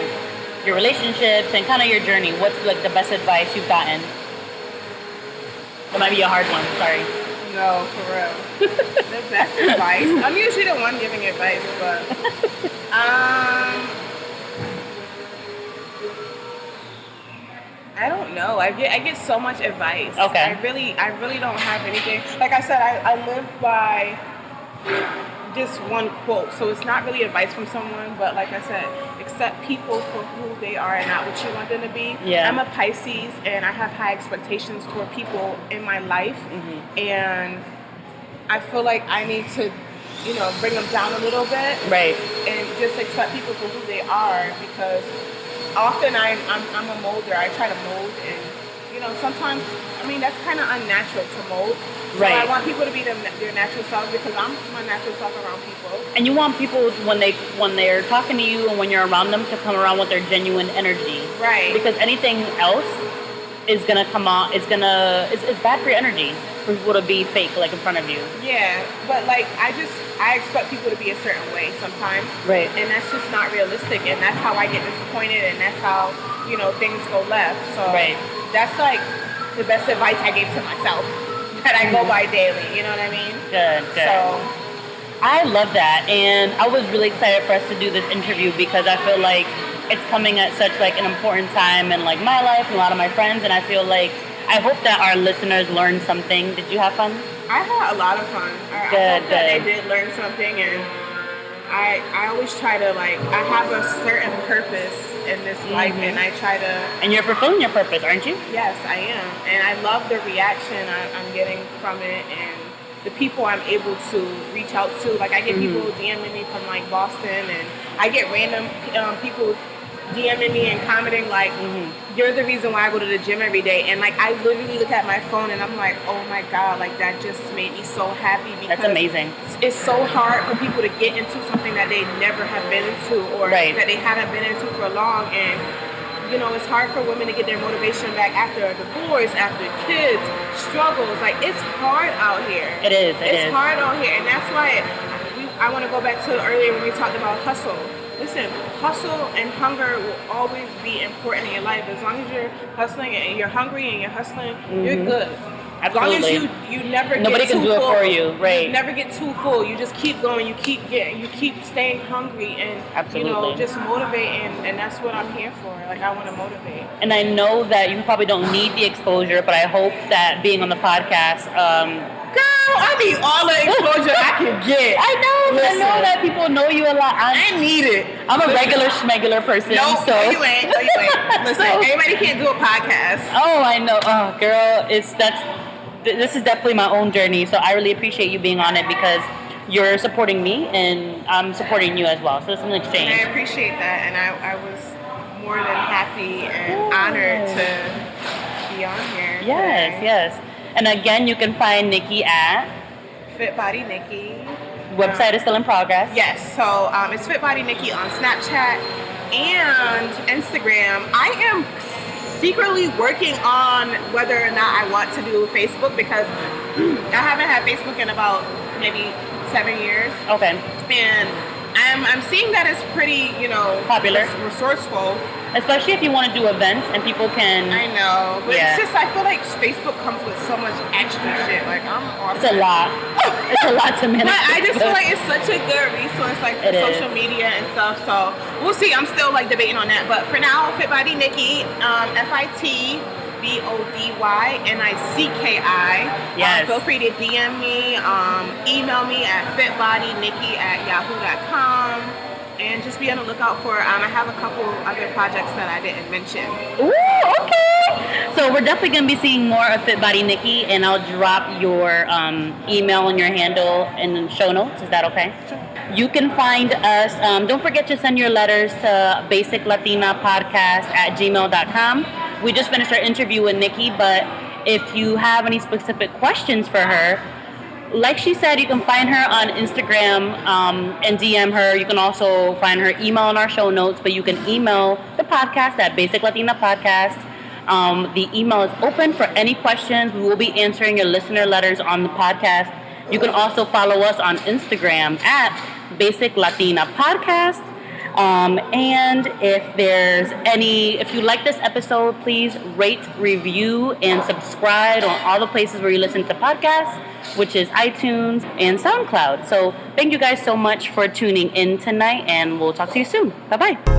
your relationships and kind of your journey, what's like the best advice you've gotten? That might be a hard one, sorry. No, for real. The best advice. I'm usually the one giving advice, but I don't know. I get so much advice. Okay. I really don't have anything. Like I said, I live by just one quote, so it's not really advice from someone, but like I said, accept people for who they are and not what you want them to be. Yeah. I'm a Pisces, and I have high expectations for people in my life, and I feel like I need to, bring them down a little bit, Right. and just accept people for who they are, because often I'm a molder. I try to mold, and sometimes that's kind of unnatural to mold. So Right. I want people to be their natural self, because I'm my natural self around people. And you want people when they're talking to you and when you're around them to come around with their genuine energy. Right. Because anything else is gonna come out. It's bad for your energy for people to be fake like in front of you. Yeah, but like I expect people to be a certain way sometimes. Right. And that's just not realistic, and that's how I get disappointed, and that's how things go left. So Right. that's like the best advice I gave to myself that I go by daily. You know what I mean? Good. So I love that, and I was really excited for us to do this interview because I feel like it's coming at such like an important time in like my life and a lot of my friends, and I feel like I hope that our listeners learned something. Did you have fun? I had a lot of fun. I hope that they did learn something, and I always try to I have a certain purpose in this life, and I try to. And you're fulfilling your purpose, aren't you? Yes, I am, and I love the reaction I'm getting from it, and the people I'm able to reach out to. Like I get people DMing me from like Boston, and I get random people DMing me and commenting like, "You're the reason why I go to the gym every day." And like I literally look at my phone and I'm like, "Oh my God!" Like that just made me so happy, because That's amazing. It's so hard for people to get into something that they never have been into, or that they haven't been into for long, and it's hard for women to get their motivation back after a divorce, after kids, struggles. Like it's hard out here. It is. It's hard out here, and that's why I want to go back to earlier when we talked about hustle. Listen, hustle and hunger will always be important in your life. As long as you're hustling and you're hungry and you're hustling, you're good. As long as you never Nobody get too can do full. it for you, right? You never get too full. You just keep going. You keep staying hungry, and just motivate. And that's what I'm here for. Like I want to motivate. And I know that you probably don't need the exposure, but I hope that being on the podcast. Girl, I need all the exposure I can get. I know that people know you a lot. I need it. I'm a regular schmegular person. No, so. no, you ain't. Listen, everybody can't do a podcast. Oh, I know. Oh, girl, this is definitely my own journey. So I really appreciate you being on it because you're supporting me and I'm supporting you as well. So it's an exchange. And I appreciate that, and I was more than happy and honored to be on here. Yes. And again, you can find Nicki at Fit Body Nicki. Website is still in progress. Yes, so it's Fit Body Nicki on Snapchat and Instagram. I am secretly working on whether or not I want to do Facebook, because I haven't had Facebook in about maybe 7 years. Okay. And I'm seeing that it's pretty, popular, resourceful. Especially if you want to do events and people can. I know, but it's just, I feel like Facebook comes with so much extra shit. Like I'm awesome. It's a lot. It's a lot to manage. But I just feel like it's such a good resource, like for social media and stuff. So we'll see. I'm still like debating on that. But for now, Fit Body Nicki, FitBodyNicki. Yes. Feel free to DM me, email me at fitbodynicki@yahoo.com. And just be on the lookout for, I have a couple other projects that I didn't mention. Ooh, okay. So we're definitely going to be seeing more of Fit Body Nicki, and I'll drop your email and your handle in the show notes. Is that okay? Sure. You can find us, don't forget to send your letters to basiclatinapodcast@gmail.com. We just finished our interview with Nicki, but if you have any specific questions for her, like she said, you can find her on Instagram and DM her. You can also find her email in our show notes, but you can email the podcast at basiclatinapodcast The email is open for any questions. We will be answering your listener letters on the podcast. You can also follow us on Instagram at Basic Latina Podcast. And if you like this episode, please rate, review, and subscribe on all the places where you listen to podcasts, which is iTunes and SoundCloud. So thank you guys so much for tuning in tonight, and we'll talk to you soon. Bye-bye.